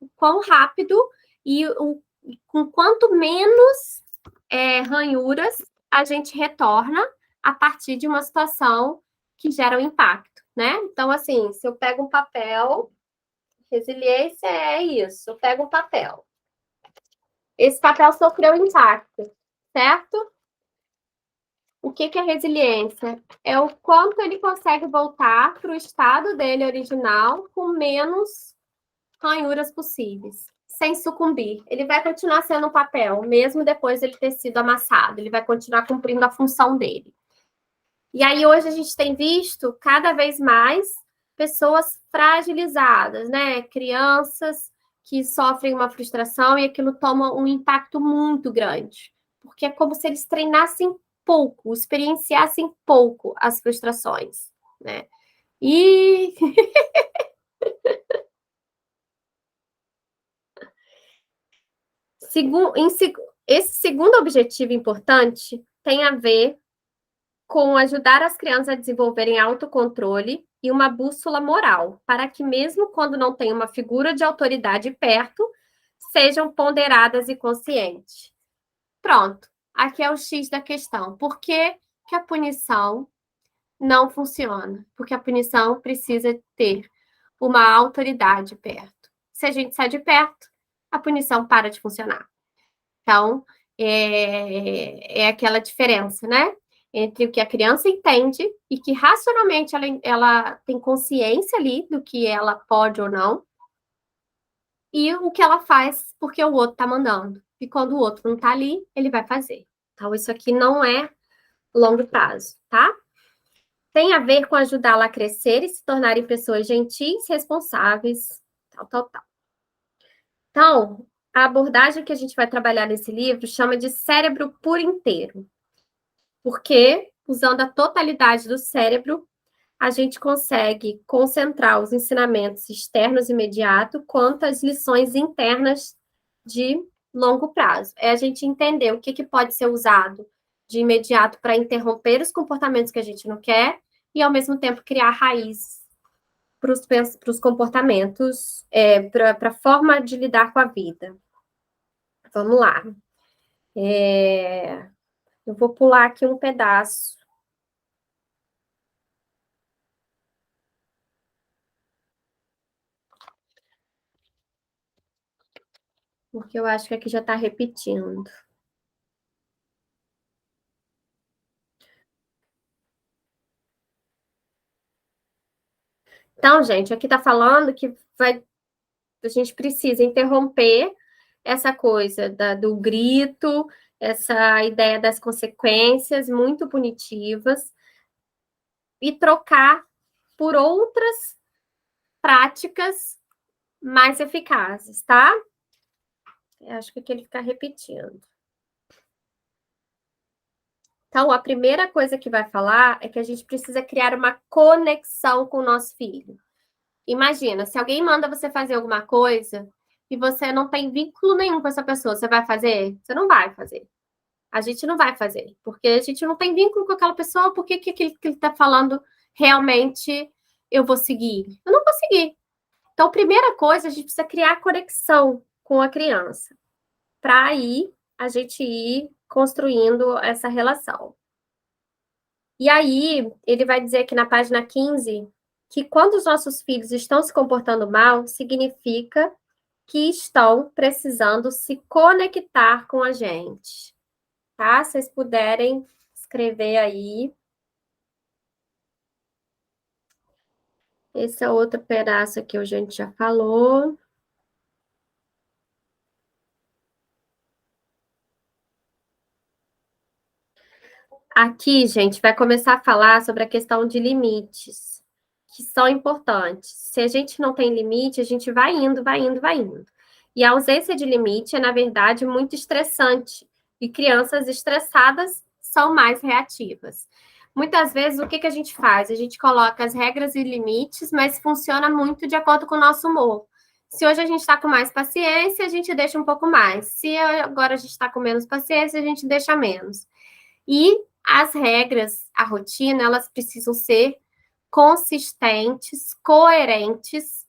o quão rápido e com quanto menos ranhuras a gente retorna a partir de uma situação que gera um impacto, né? Então, assim, se eu pego um papel, resiliência é isso, eu pego um papel. Esse papel sofreu impacto. certo? O que é resiliência? É o quanto ele consegue voltar para o estado dele original com menos ranhuras possíveis, sem sucumbir. Ele vai continuar sendo um papel, mesmo depois dele ter sido amassado. Ele vai continuar cumprindo a função dele. E aí, hoje, a gente tem visto cada vez mais pessoas fragilizadas, né? Crianças que sofrem uma frustração e aquilo toma um impacto muito grande. Porque é como se eles treinassem pouco, experienciassem pouco as frustrações, né? E esse segundo objetivo importante tem a ver com ajudar as crianças a desenvolverem autocontrole e uma bússola moral, para que mesmo quando não tem uma figura de autoridade perto, sejam ponderadas e conscientes. Pronto, aqui é o X da questão. Por que que a punição não funciona? Porque a punição precisa ter uma autoridade perto. Se a gente sai de perto, a punição para de funcionar. Então, é aquela diferença, né? Entre o que a criança entende e que racionalmente ela tem consciência ali do que ela pode ou não, e o que ela faz porque o outro está mandando. E quando o outro não está ali, ele vai fazer. Então, isso aqui não é longo prazo, tá? Tem a ver com ajudá-la a crescer e se tornarem pessoas gentis, responsáveis, tal. Então, a abordagem que a gente vai trabalhar nesse livro chama de cérebro por inteiro. Porque, usando a totalidade do cérebro, a gente consegue concentrar os ensinamentos externos imediatos quanto às lições internas de longo prazo. É a gente entender o que pode ser usado de imediato para interromper os comportamentos que a gente não quer e, ao mesmo tempo, criar raízes para os comportamentos, para a forma de lidar com a vida. Vamos lá. Eu vou pular aqui um pedaço. Porque eu acho que aqui já está repetindo. Então, gente, aqui está falando que a gente precisa interromper essa coisa do grito, essa ideia das consequências muito punitivas e trocar por outras práticas mais eficazes, tá? Eu acho que aqui ele fica repetindo. Então, a primeira coisa que vai falar é que a gente precisa criar uma conexão com o nosso filho. Imagina, se alguém manda você fazer alguma coisa e você não tem vínculo nenhum com essa pessoa, você vai fazer? Você não vai fazer. A gente não vai fazer, porque a gente não tem vínculo com aquela pessoa, por que aquilo que ele está falando realmente eu vou seguir? Eu não vou seguir. Então, a primeira coisa, a gente precisa criar conexão com a criança, para aí a gente ir construindo essa relação. E aí, ele vai dizer aqui na página 15 que quando os nossos filhos estão se comportando mal, significa que estão precisando se conectar com a gente. Tá? Se vocês puderem escrever aí. Esse é outro pedaço aqui, a gente já falou. Aqui, gente, vai começar a falar sobre a questão de limites, que são importantes. Se a gente não tem limite, a gente vai indo. E a ausência de limite é, na verdade, muito estressante. E crianças estressadas são mais reativas. Muitas vezes, o que a gente faz? A gente coloca as regras e limites, mas funciona muito de acordo com o nosso humor. Se hoje a gente está com mais paciência, a gente deixa um pouco mais. Se agora a gente está com menos paciência, a gente deixa menos. E as regras, a rotina, elas precisam ser consistentes, coerentes,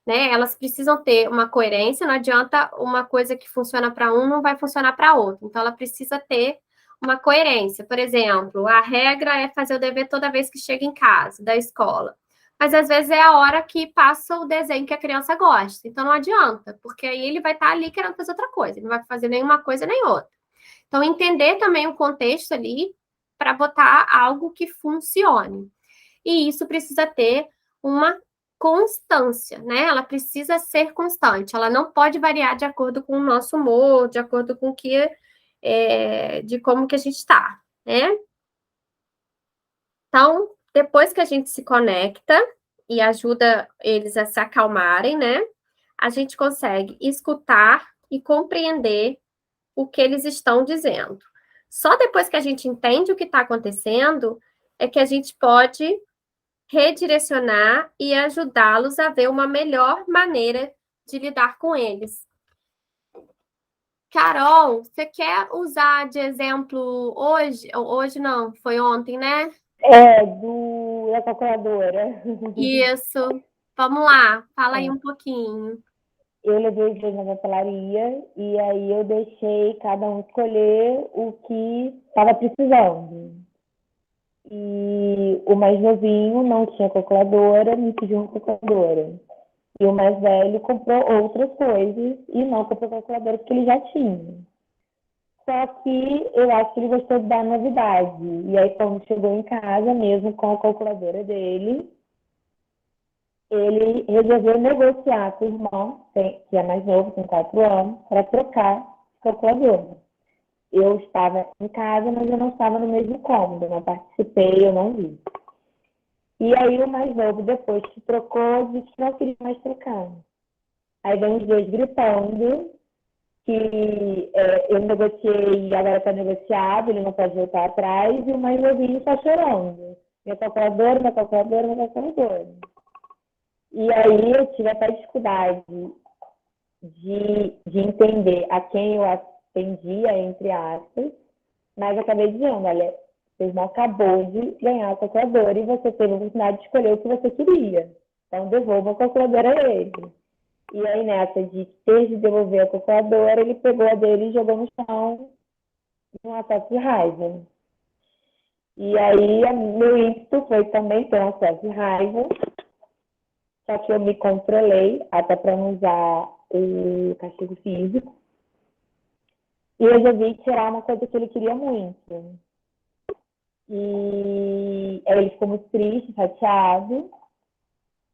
né? Elas precisam ter uma coerência, não adianta uma coisa que funciona para um não vai funcionar para outro. Então, ela precisa ter uma coerência. Por exemplo, a regra é fazer o dever toda vez que chega em casa, da escola. Mas, às vezes, é a hora que passa o desenho que a criança gosta. Então, não adianta, porque aí ele vai estar ali querendo fazer outra coisa. Ele não vai fazer nenhuma coisa nem outra. Então, entender também o contexto ali para botar algo que funcione. E isso precisa ter uma constância, né? Ela precisa ser constante, ela não pode variar de acordo com o nosso humor, de acordo com o que de como que a gente está, né? Então, depois que a gente se conecta e ajuda eles a se acalmarem, né? A gente consegue escutar e compreender o que eles estão dizendo. Só depois que a gente entende o que está acontecendo é que a gente pode redirecionar e ajudá-los a ver uma melhor maneira de lidar com eles. Carol, você quer usar de exemplo hoje? Hoje não, foi ontem, né? Da calculadora. Isso. Vamos lá, fala aí um pouquinho. Eu levei os dois na papelaria e aí eu deixei cada um escolher o que estava precisando. E o mais novinho não tinha calculadora, me pediu uma calculadora. E o mais velho comprou outras coisas e não comprou calculadora porque ele já tinha. Só que eu acho que ele gostou da novidade. E aí, quando chegou em casa, mesmo com a calculadora dele, ele resolveu negociar com o irmão, que é mais novo, tem 4 anos, para trocar de calculadora. Eu estava em casa, mas eu não estava no mesmo cômodo, eu não participei, eu não vi. E aí o mais novo, depois que trocou, disse que não queria mais trocar. Aí vem os dois gritando que eu negociei e agora está negociado, ele não pode voltar atrás, e o mais novinho está chorando. Minha calculadora, minha calculadora, minha calculadora. E aí eu tive até dificuldade de entender a quem eu atendia, entre aspas, mas acabei dizendo, olha, seu irmão acabou de ganhar a calculadora e você teve a oportunidade de escolher o que você queria. Então, devolva a calculadora a ele. E aí, nessa de ter de devolver a calculadora, ele pegou a dele e jogou no chão num ataque de raiva. E aí, meu ímpeto foi também ter um ataque de raiva, só que eu me controlei, até para não usar o castigo físico. E eu resolvi tirar uma coisa que ele queria muito. E aí ele ficou muito triste, chateado,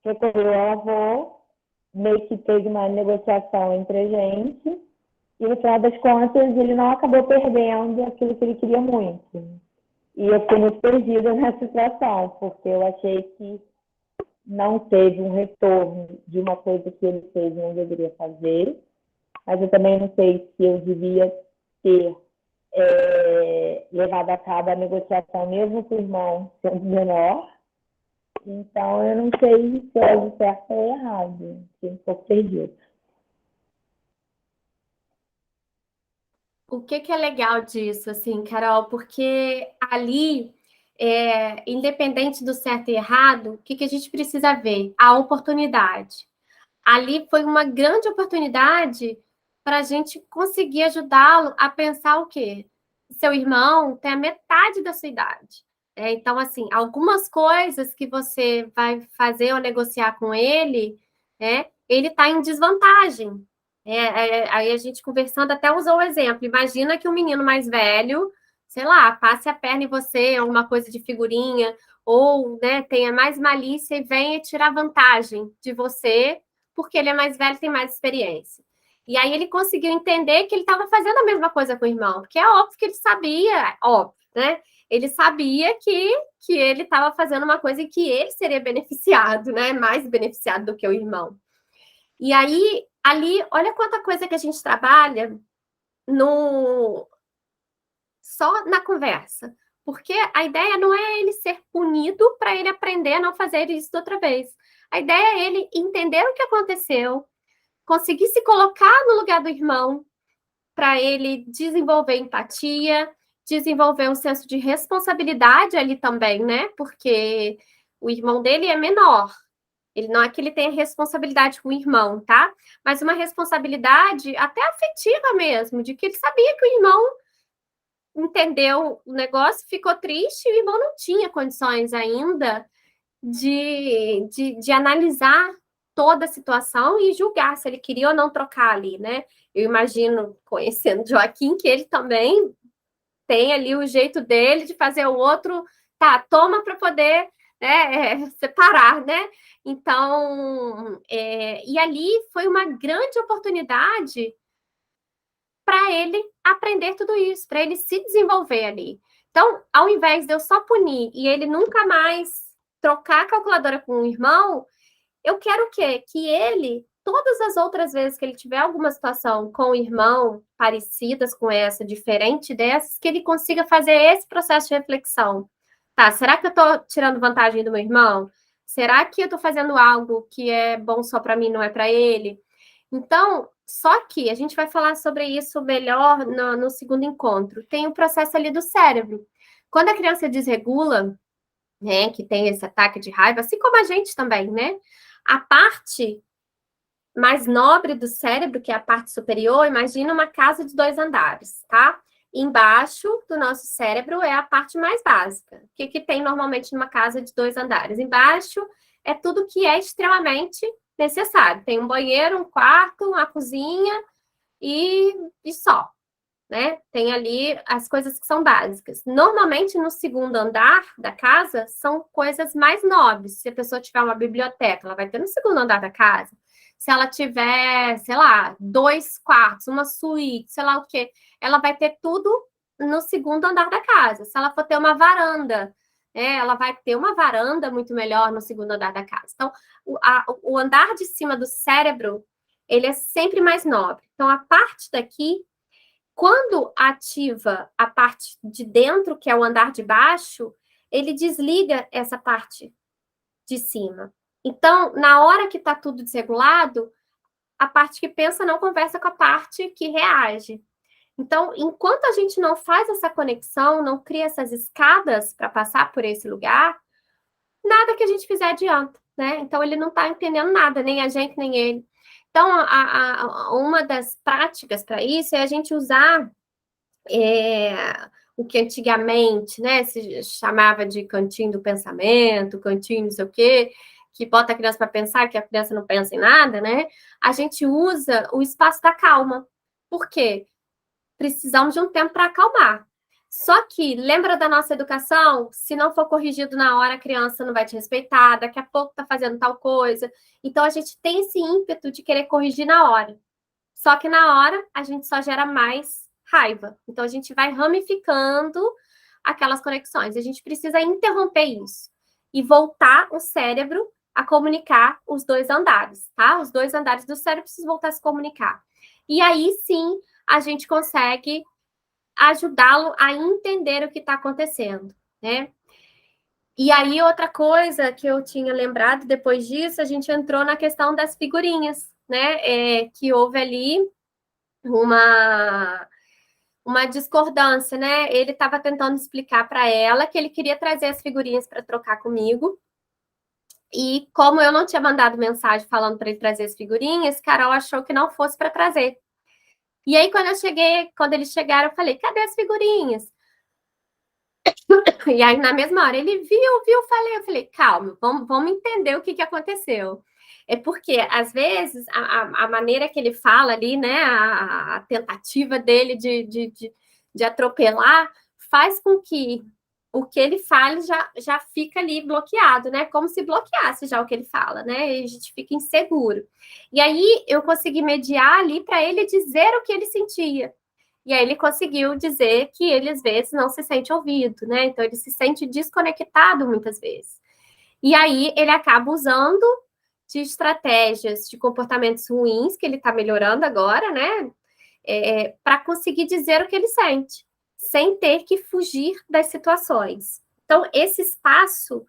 recorreu ao avô, meio que teve uma negociação entre a gente, e no final das contas ele não acabou perdendo aquilo que ele queria muito. E eu fiquei muito perdida nessa situação, porque eu achei que não teve um retorno de uma coisa que ele fez e não deveria fazer, mas eu também não sei se eu devia ter levado a cabo a negociação mesmo com o irmão sendo menor. Então, eu não sei se eu agi certo ou errado. Fiquei um pouco perdido. O que é legal disso, assim, Carol? Porque ali, independente do certo e errado, o que a gente precisa ver? A oportunidade. Ali foi uma grande oportunidade para a gente conseguir ajudá-lo a pensar o quê? Seu irmão tem a metade da sua idade. Então, assim, algumas coisas que você vai fazer ou negociar com ele, ele está em desvantagem. Aí a gente conversando até usou o exemplo. Imagina que um menino mais velho, sei lá, passe a perna em você, alguma coisa de figurinha, ou tenha mais malícia e venha tirar vantagem de você, porque ele é mais velho e tem mais experiência. E aí ele conseguiu entender que ele estava fazendo a mesma coisa com o irmão, porque é óbvio que ele sabia, óbvio, né? Ele sabia que ele estava fazendo uma coisa em que ele seria beneficiado, né? Mais beneficiado do que o irmão. E aí, ali, olha quanta coisa que a gente trabalha só na conversa. Porque a ideia não é ele ser punido para ele aprender a não fazer isso outra vez. A ideia é ele entender o que aconteceu, conseguir se colocar no lugar do irmão, para ele desenvolver empatia, desenvolver um senso de responsabilidade ali também, né? Porque o irmão dele é menor. Ele não é que ele tenha responsabilidade com o irmão, tá? Mas uma responsabilidade até afetiva mesmo, de que ele sabia que o irmão entendeu o negócio, ficou triste e o irmão não tinha condições ainda de analisar toda a situação e julgar se ele queria ou não trocar ali, né? Eu imagino, conhecendo Joaquim, que ele também tem ali o jeito dele de fazer o outro, tá, toma para poder, né, separar, né? Então, e ali foi uma grande oportunidade para ele aprender tudo isso, para ele se desenvolver ali. Então, ao invés de eu só punir e ele nunca mais trocar a calculadora com o irmão, eu quero o quê? Que ele, todas as outras vezes que ele tiver alguma situação com o irmão parecidas com essa, diferente dessas, que ele consiga fazer esse processo de reflexão. Tá, será que eu estou tirando vantagem do meu irmão? Será que eu estou fazendo algo que é bom só para mim, não é para ele? Então, só que a gente vai falar sobre isso melhor no segundo encontro. Tem o processo ali do cérebro. Quando a criança desregula, né, que tem esse ataque de raiva, assim como a gente também, né? A parte mais nobre do cérebro, que é a parte superior, imagina uma casa de 2 andares, tá? Embaixo do nosso cérebro é a parte mais básica. O que tem normalmente numa casa de 2 andares? Embaixo é tudo que é extremamente necessário. Tem um banheiro, um quarto, uma cozinha e só, né? Tem ali as coisas que são básicas. Normalmente, no segundo andar da casa, são coisas mais nobres. Se a pessoa tiver uma biblioteca, ela vai ter no segundo andar da casa. Se ela tiver, sei lá, 2 quartos, uma suíte, sei lá o quê, ela vai ter tudo no segundo andar da casa. Se ela for ter uma varanda, ela vai ter uma varanda muito melhor no segundo andar da casa. Então, o andar de cima do cérebro, ele é sempre mais nobre. Então, a parte daqui, quando ativa a parte de dentro, que é o andar de baixo, ele desliga essa parte de cima. Então, na hora que está tudo desregulado, a parte que pensa não conversa com a parte que reage. Então, enquanto a gente não faz essa conexão, não cria essas escadas para passar por esse lugar, nada que a gente fizer adianta, né? Então, ele não está entendendo nada, nem a gente, nem ele. Então, uma das práticas para isso é a gente usar o que antigamente, né, se chamava de cantinho do pensamento, cantinho não sei o quê, que bota a criança para pensar, que a criança não pensa em nada, né? A gente usa o espaço da calma. Por quê? Precisamos de um tempo para acalmar. Só que, lembra da nossa educação? Se não for corrigido na hora, a criança não vai te respeitar, daqui a pouco tá fazendo tal coisa. Então, a gente tem esse ímpeto de querer corrigir na hora. Só que na hora, a gente só gera mais raiva. Então, a gente vai ramificando aquelas conexões. A gente precisa interromper isso e voltar o cérebro a comunicar os 2 andares, tá? Os 2 andares do cérebro precisam voltar a se comunicar. E aí, sim, a gente consegue ajudá-lo a entender o que está acontecendo, né? E aí, outra coisa que eu tinha lembrado depois disso, a gente entrou na questão das figurinhas, né? Que houve ali uma discordância, né? Ele estava tentando explicar para ela que ele queria trazer as figurinhas para trocar comigo. E como eu não tinha mandado mensagem falando para ele trazer as figurinhas, Carol achou que não fosse para trazer. E aí, quando eles chegaram, eu falei, cadê as figurinhas? E aí, na mesma hora, ele viu, eu falei, calma, vamos entender o que aconteceu. É porque, às vezes, a maneira que ele fala ali, né, a tentativa dele de atropelar, faz com que o que ele fale já fica ali bloqueado, né? Como se bloqueasse já o que ele fala, né? E a gente fica inseguro. E aí, eu consegui mediar ali para ele dizer o que ele sentia. E aí ele conseguiu dizer que ele, às vezes, não se sente ouvido, né? Então, ele se sente desconectado muitas vezes. E aí, ele acaba usando de estratégias de comportamentos ruins, que ele está melhorando agora, né? Para conseguir dizer o que ele sente, sem ter que fugir das situações. Então, esse espaço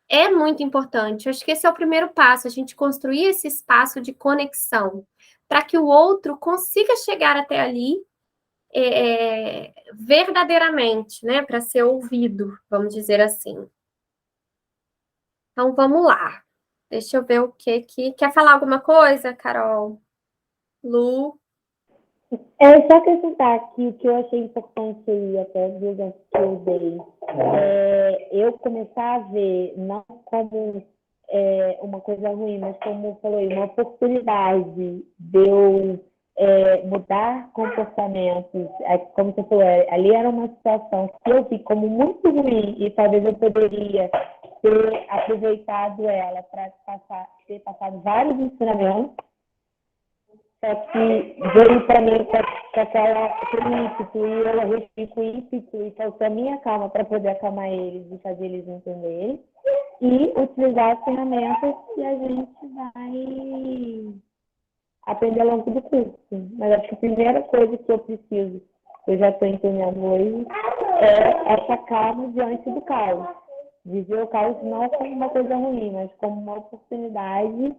é muito importante. Eu acho que esse é o primeiro passo, a gente construir esse espaço de conexão, para que o outro consiga chegar até ali verdadeiramente, né, para ser ouvido, vamos dizer assim. Então, vamos lá. Deixa eu ver o que. Quer falar alguma coisa, Carol? Lu? Só acrescentar aqui o que eu achei importante aí, até os exemplos que eu dei. Eu começar a ver, não como uma coisa ruim, mas como eu falei, uma oportunidade de eu mudar comportamentos, como você falou, ali era uma situação que eu vi como muito ruim e talvez eu poderia ter aproveitado ela para ter passado vários ensinamentos, só que veio para mim com aquele ímpeto e eu arrepi com ímpeto e faltou a minha calma para poder acalmar eles e fazer eles entenderem e utilizar as ferramentas que a gente vai aprender ao longo do curso. Mas acho que a primeira coisa que eu preciso, eu já estou entendendo hoje, é essa calma diante do caos. Viver o caos não como uma coisa ruim, mas como uma oportunidade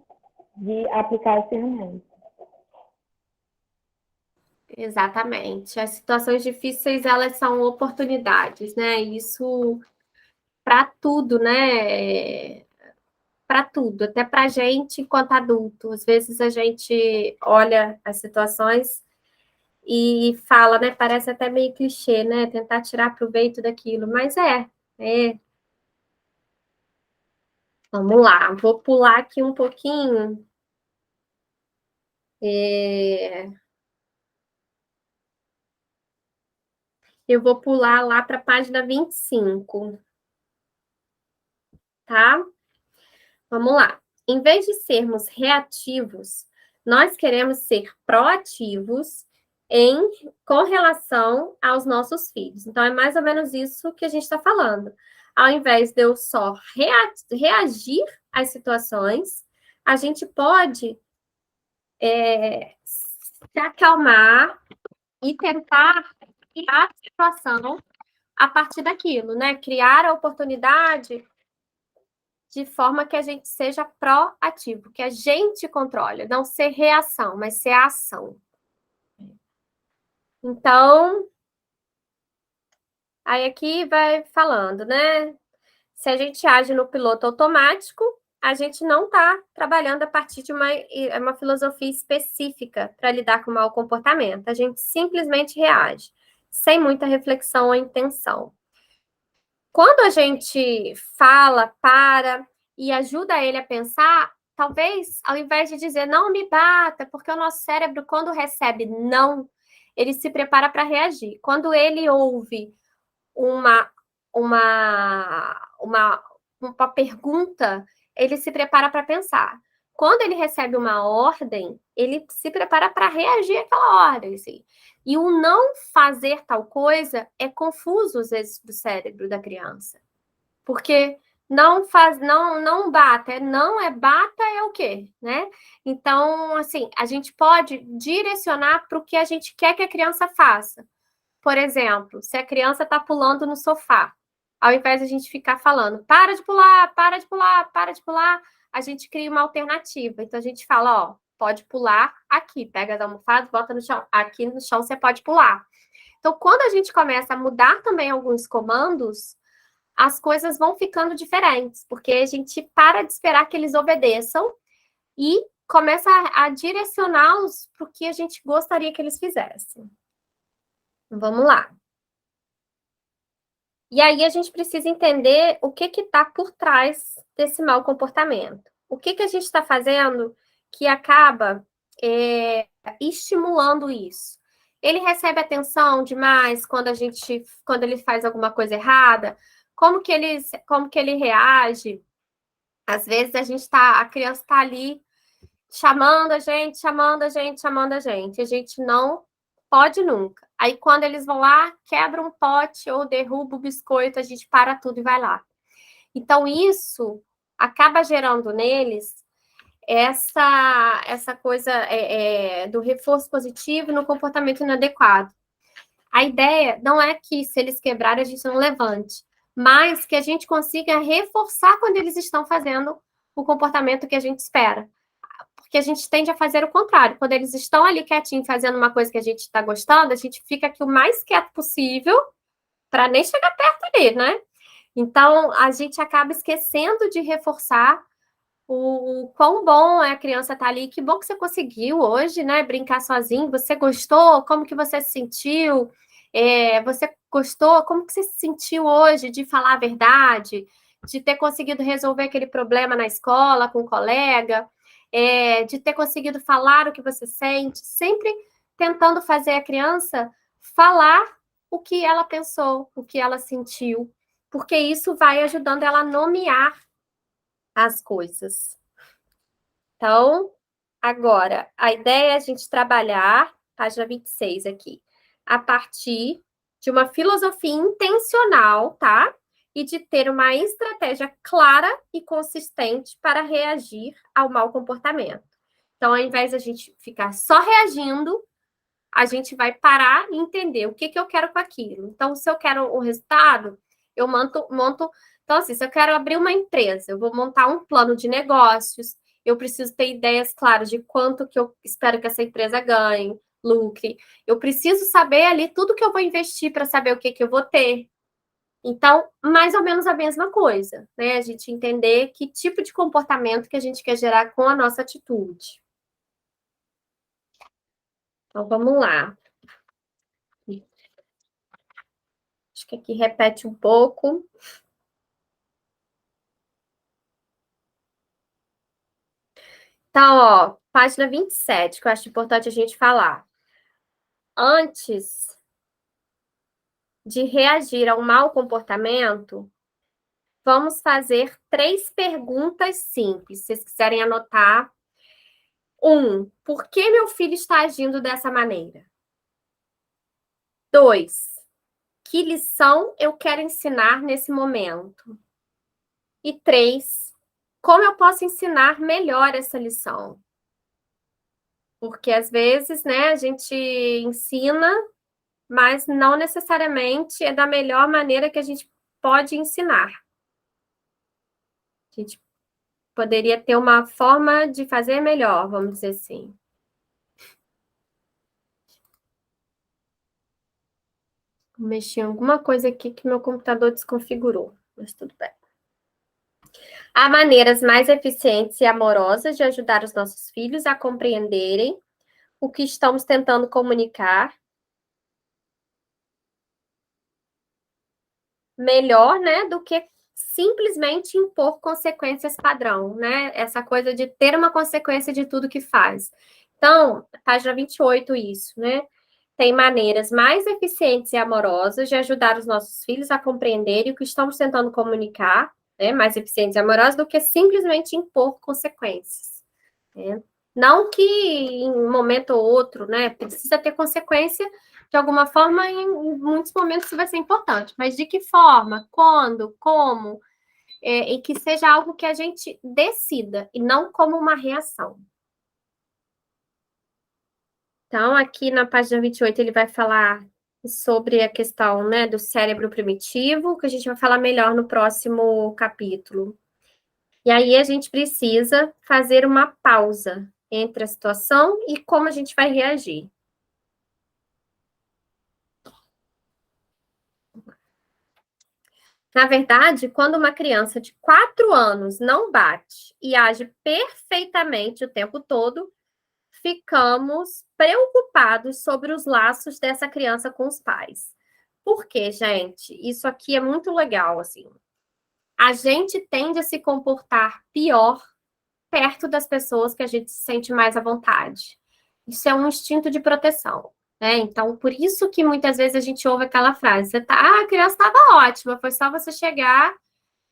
de aplicar as ferramentas. Exatamente. As situações difíceis, elas são oportunidades, né? Isso para tudo, né? Para tudo, até para a gente enquanto adulto. Às vezes a gente olha as situações e fala, né? Parece até meio clichê, né? Tentar tirar proveito daquilo, mas é. Vamos lá, vou pular aqui um pouquinho. Eu vou pular lá para a página 25. Tá? Vamos lá. Em vez de sermos reativos, nós queremos ser proativos com relação aos nossos filhos. Então, é mais ou menos isso que a gente está falando. Ao invés de eu só reagir às situações, a gente pode se acalmar e tentar criar a situação a partir daquilo, né? Criar a oportunidade de forma que a gente seja proativo, que a gente controle, não ser reação, mas ser ação. Então, aí aqui vai falando, né? Se a gente age no piloto automático, a gente não está trabalhando a partir de uma filosofia específica para lidar com o mau comportamento. A gente simplesmente reage, sem muita reflexão ou intenção. Quando a gente fala, para e ajuda ele a pensar, talvez, ao invés de dizer não me bata, porque o nosso cérebro, quando recebe não, ele se prepara para reagir. Quando ele ouve uma pergunta, ele se prepara para pensar. Quando ele recebe uma ordem, ele se prepara para reagir àquela ordem. Assim. E o não fazer tal coisa é confuso, às vezes, para o cérebro da criança. Porque não bata, não é bata, é o quê? Né? Então, assim, a gente pode direcionar para o que a gente quer que a criança faça. Por exemplo, se a criança está pulando no sofá, ao invés de a gente ficar falando, para de pular, para de pular, para de pular, a gente cria uma alternativa. Então, a gente fala, ó, pode pular aqui, pega as almofadas, bota no chão. Aqui no chão você pode pular. Então, quando a gente começa a mudar também alguns comandos, as coisas vão ficando diferentes, porque a gente para de esperar que eles obedeçam e começa a direcioná-los para o que a gente gostaria que eles fizessem. Vamos lá. E aí a gente precisa entender o que está por trás desse mau comportamento. O que a gente está fazendo que acaba estimulando isso? Ele recebe atenção demais quando ele faz alguma coisa errada? Como que ele reage? Às vezes a criança está ali chamando a gente, chamando a gente, chamando a gente. A gente não pode nunca. Aí, quando eles vão lá, quebra um pote ou derruba o biscoito, a gente para tudo e vai lá. Então, isso acaba gerando neles essa coisa do reforço positivo no comportamento inadequado. A ideia não é que, se eles quebrarem, a gente não levante, mas que a gente consiga reforçar quando eles estão fazendo o comportamento que a gente espera. Porque a gente tende a fazer o contrário. Quando eles estão ali quietinhos fazendo uma coisa que a gente está gostando, a gente fica aqui o mais quieto possível para nem chegar perto ali, né? Então, a gente acaba esquecendo de reforçar o quão bom é a criança estar ali. Que bom que você conseguiu hoje, né? Brincar sozinho. Você gostou? Como que você se sentiu? Você gostou? Como que você se sentiu hoje de falar a verdade? De ter conseguido resolver aquele problema na escola com o colega? de ter conseguido falar o que você sente, sempre tentando fazer a criança falar o que ela pensou, o que ela sentiu, porque isso vai ajudando ela a nomear as coisas. Então, agora, a ideia é a gente trabalhar, página 26 aqui, a partir de uma filosofia intencional, tá? E de ter uma estratégia clara e consistente para reagir ao mau comportamento. Então, ao invés de a gente ficar só reagindo, a gente vai parar e entender o que eu quero com aquilo. Então, se eu quero o resultado, eu monto. Então, assim, se eu quero abrir uma empresa, eu vou montar um plano de negócios, eu preciso ter ideias claras de quanto que eu espero que essa empresa ganhe, lucre. Eu preciso saber ali tudo que eu vou investir para saber o que eu vou ter. Então, mais ou menos a mesma coisa, né? A gente entender que tipo de comportamento que a gente quer gerar com a nossa atitude. Então, vamos lá. Acho que aqui repete um pouco. Então, ó, página 27, que eu acho importante a gente falar. Antes de reagir a um mau comportamento, vamos fazer 3 perguntas simples. Se vocês quiserem anotar. 1, por que meu filho está agindo dessa maneira? 2, que lição eu quero ensinar nesse momento? E 3, como eu posso ensinar melhor essa lição? Porque às vezes, né, a gente ensina, mas não necessariamente é da melhor maneira que a gente pode ensinar. A gente poderia ter uma forma de fazer melhor, vamos dizer assim. Vou mexer em alguma coisa aqui que meu computador desconfigurou, mas tudo bem. Há maneiras mais eficientes e amorosas de ajudar os nossos filhos a compreenderem o que estamos tentando comunicar melhor, né, do que simplesmente impor consequências padrão, né? Essa coisa de ter uma consequência de tudo que faz. Então, página 28, isso, né? Tem maneiras mais eficientes e amorosas de ajudar os nossos filhos a compreenderem o que estamos tentando comunicar, né? Mais eficientes e amorosas do que simplesmente impor consequências. Né? Não que em um momento ou outro, né, precisa ter consequência, de alguma forma, em muitos momentos isso vai ser importante, mas de que forma, quando, como, e que seja algo que a gente decida, e não como uma reação. Então, aqui na página 28, ele vai falar sobre a questão, né, do cérebro primitivo, que a gente vai falar melhor no próximo capítulo. E aí a gente precisa fazer uma pausa entre a situação e como a gente vai reagir. Na verdade, quando uma criança de 4 anos não bate e age perfeitamente o tempo todo, ficamos preocupados sobre os laços dessa criança com os pais. Por quê, gente? Isso aqui é muito legal, assim. A gente tende a se comportar pior perto das pessoas que a gente se sente mais à vontade. Isso é um instinto de proteção, né? Então, por isso que muitas vezes a gente ouve aquela frase: a criança estava ótima, foi só você chegar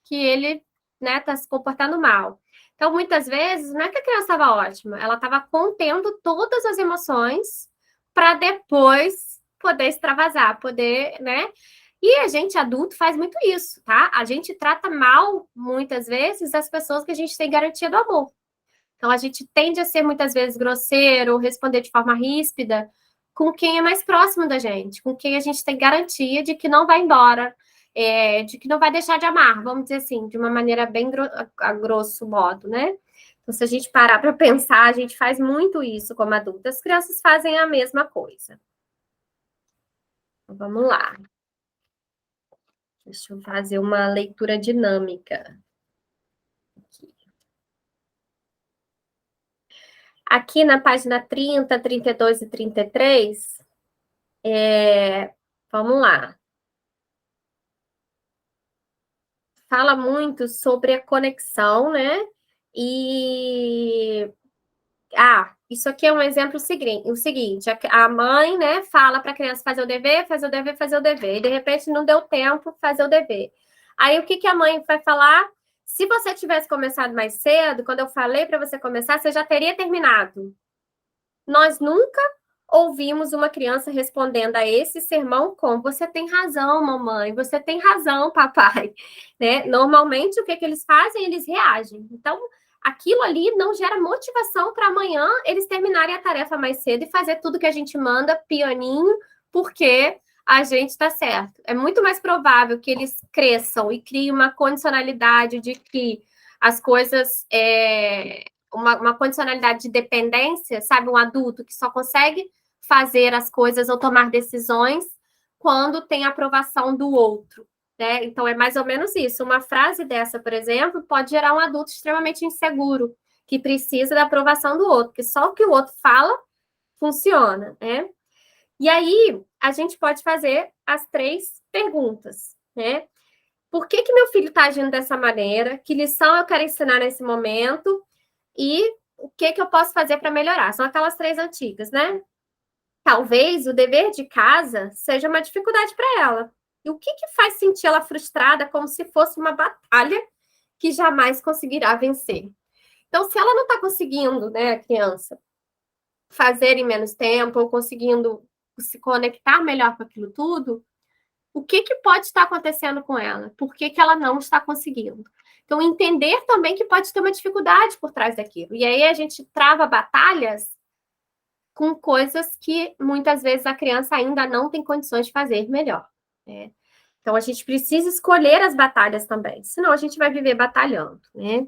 que ele, né, tá se comportando mal. Então, muitas vezes, não é que a criança estava ótima, ela estava contendo todas as emoções para depois poder extravasar, poder, né? E a gente adulto faz muito isso, tá? A gente trata mal, muitas vezes, as pessoas que a gente tem garantia do amor. Então, a gente tende a ser muitas vezes grosseiro, responder de forma ríspida com quem é mais próximo da gente, com quem a gente tem garantia de que não vai embora, de que não vai deixar de amar, vamos dizer assim, de uma maneira bem a grosso modo, né? Então, se a gente parar para pensar, a gente faz muito isso como adulto. As crianças fazem a mesma coisa. Então, vamos lá. Deixa eu fazer uma leitura dinâmica. Aqui na página 30, 32 e 33, vamos lá. Fala muito sobre a conexão, né? E isso aqui é um exemplo o seguinte, a mãe, né, fala para a criança fazer o dever, fazer o dever, fazer o dever, e de repente não deu tempo fazer o dever. Aí o que a mãe vai falar? Se você tivesse começado mais cedo, quando eu falei para você começar, você já teria terminado. Nós nunca ouvimos uma criança respondendo a esse sermão com: você tem razão, mamãe, você tem razão, papai. Né? Normalmente, o que eles fazem? Eles reagem. Então, aquilo ali não gera motivação para amanhã eles terminarem a tarefa mais cedo e fazer tudo que a gente manda, pianinho, porque a gente está certo. É muito mais provável que eles cresçam e criem uma condicionalidade de que as coisas... uma condicionalidade de dependência, sabe? Um adulto que só consegue fazer as coisas ou tomar decisões quando tem a aprovação do outro, né? Então, é mais ou menos isso. Uma frase dessa, por exemplo, pode gerar um adulto extremamente inseguro, que precisa da aprovação do outro, porque só o que o outro fala funciona, né? E aí, a gente pode fazer as 3 perguntas, né? Por que meu filho está agindo dessa maneira? Que lição eu quero ensinar nesse momento? E o que eu posso fazer para melhorar? São aquelas 3 antigas, né? Talvez o dever de casa seja uma dificuldade para ela. E o que faz sentir ela frustrada, como se fosse uma batalha que jamais conseguirá vencer? Então, se ela não está conseguindo, né, a criança, fazer em menos tempo, ou conseguindo se conectar melhor com aquilo tudo, o que pode estar acontecendo com ela? Por que ela não está conseguindo? Então, entender também que pode ter uma dificuldade por trás daquilo. E aí a gente trava batalhas com coisas que muitas vezes a criança ainda não tem condições de fazer melhor, né? Então, a gente precisa escolher as batalhas também, senão a gente vai viver batalhando, né?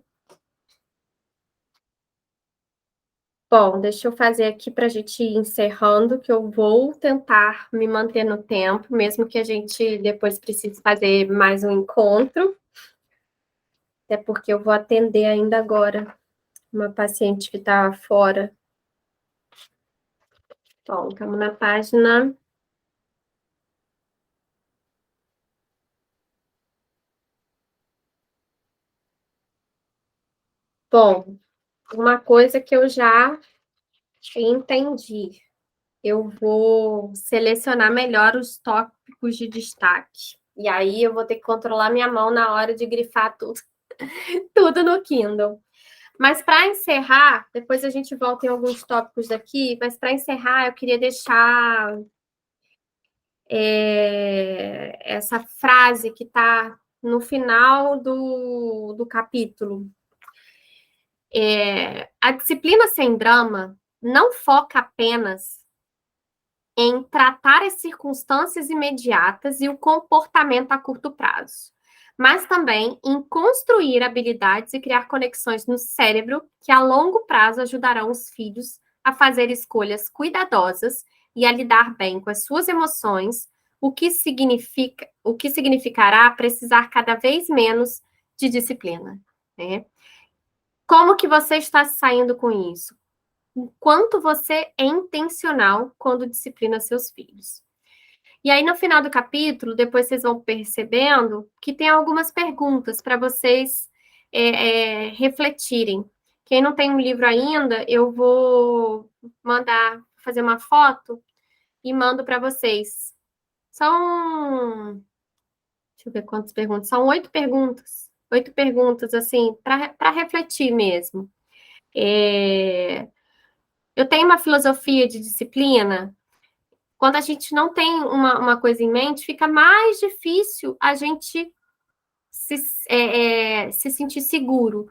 Bom, deixa eu fazer aqui para a gente ir encerrando, que eu vou tentar me manter no tempo, mesmo que a gente depois precise fazer mais um encontro. Até porque eu vou atender ainda agora uma paciente que está fora. Bom, estamos na página... Bom, uma coisa que eu já entendi. Eu vou selecionar melhor os tópicos de destaque. E aí eu vou ter que controlar minha mão na hora de grifar tudo, tudo no Kindle. Mas para encerrar, depois a gente volta em alguns tópicos daqui, mas para encerrar eu queria deixar essa frase que está no final do capítulo. A disciplina sem drama não foca apenas em tratar as circunstâncias imediatas e o comportamento a curto prazo, mas também em construir habilidades e criar conexões no cérebro que a longo prazo ajudarão os filhos a fazer escolhas cuidadosas e a lidar bem com as suas emoções, o que significará precisar cada vez menos de disciplina, né? Como que você está saindo com isso? O quanto você é intencional quando disciplina seus filhos. E aí, no final do capítulo, depois vocês vão percebendo que tem algumas perguntas para vocês refletirem. Quem não tem um livro ainda, eu vou mandar fazer uma foto e mando para vocês. Deixa eu ver quantas perguntas. São 8 perguntas. 8 perguntas, assim, para refletir mesmo. Eu tenho uma filosofia de disciplina. Quando a gente não tem uma coisa em mente, fica mais difícil a gente se sentir seguro.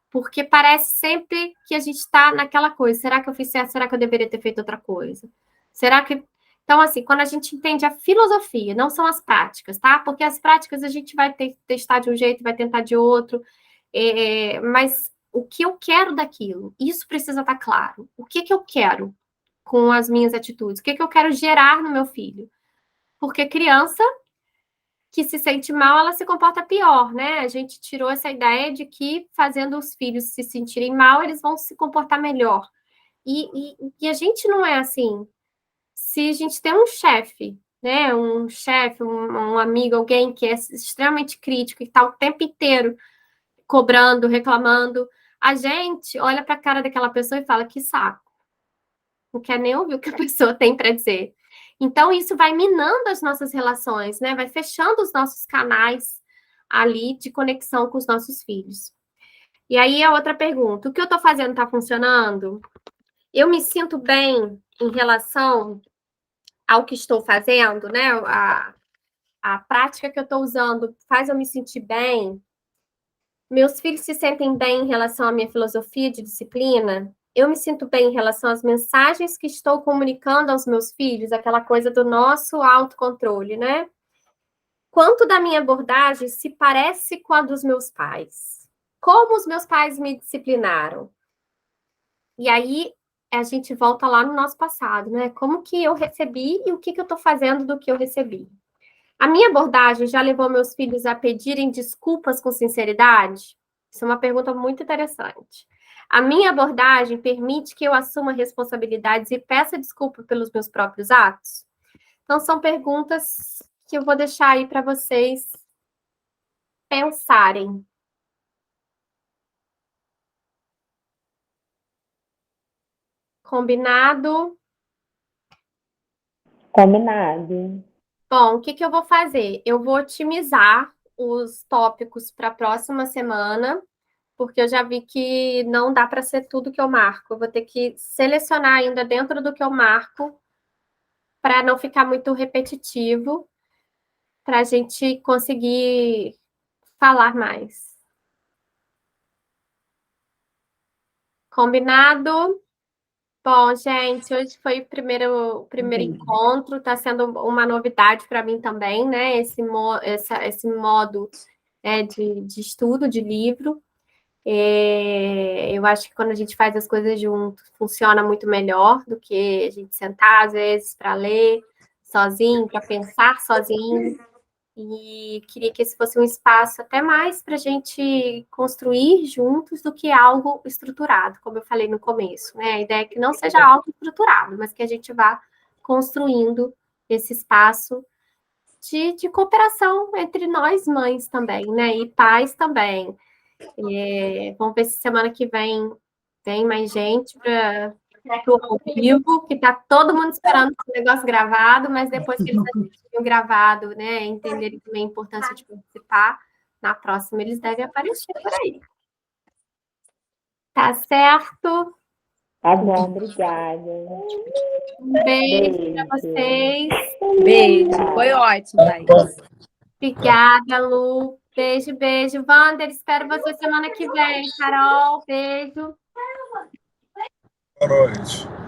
Porque parece sempre que a gente está naquela coisa. Será que eu fiz certo? Será que eu deveria ter feito outra coisa? Será que... Então, assim, quando a gente entende a filosofia, não são as práticas, tá? Porque as práticas a gente vai testar de um jeito, vai tentar de outro. Mas o que eu quero daquilo? Isso precisa estar claro. O que eu quero com as minhas atitudes? O que eu quero gerar no meu filho? Porque criança que se sente mal, ela se comporta pior, né? A gente tirou essa ideia de que fazendo os filhos se sentirem mal, eles vão se comportar melhor. E a gente não é assim. Se a gente tem um chefe, né? Um chefe, um amigo, alguém que é extremamente crítico e está o tempo inteiro cobrando, reclamando, a gente olha para a cara daquela pessoa e fala, que saco. Não quer nem ouvir o que a pessoa tem para dizer. Então, isso vai minando as nossas relações, né? Vai fechando os nossos canais ali de conexão com os nossos filhos. E aí, a outra pergunta, o que eu estou fazendo está funcionando? Eu me sinto bem em relação ao que estou fazendo, né? A prática que eu estou usando faz eu me sentir bem? Meus filhos se sentem bem em relação à minha filosofia de disciplina? Eu me sinto bem em relação às mensagens que estou comunicando aos meus filhos, aquela coisa do nosso autocontrole, né? Quanto da minha abordagem se parece com a dos meus pais? Como os meus pais me disciplinaram? E aí a gente volta lá no nosso passado, né? Como que eu recebi e o que eu estou fazendo do que eu recebi? A minha abordagem já levou meus filhos a pedirem desculpas com sinceridade? Isso é uma pergunta muito interessante. A minha abordagem permite que eu assuma responsabilidades e peça desculpa pelos meus próprios atos? Então, são perguntas que eu vou deixar aí para vocês pensarem. Combinado? Combinado. Bom, o que eu vou fazer? Eu vou otimizar os tópicos para a próxima semana, porque eu já vi que não dá para ser tudo que eu marco. Eu vou ter que selecionar ainda dentro do que eu marco, para não ficar muito repetitivo, para a gente conseguir falar mais. Combinado? Bom, gente, hoje foi o primeiro encontro, está sendo uma novidade para mim também, né? Esse modo de estudo de livro. Eu acho que quando a gente faz as coisas junto, funciona muito melhor do que a gente sentar, às vezes, para ler sozinho, para pensar sozinho. E queria que esse fosse um espaço até mais para a gente construir juntos do que algo estruturado, como eu falei no começo, né? A ideia é que não seja algo estruturado, mas que a gente vá construindo esse espaço de cooperação entre nós mães também, né? E pais também. Vamos ver se semana que vem tem mais gente para o ao vivo, que está todo mundo esperando o negócio gravado, mas depois que eles assistirem o gravado, né, entenderem também a importância de participar, na próxima eles devem aparecer por aí. Tá certo? Tá bom, obrigada. Um beijo para vocês. Beijo, foi ótimo, Thaís. Obrigada, Lu. Beijo, beijo. Wander, espero você semana que vem. Carol, beijo. Boa noite.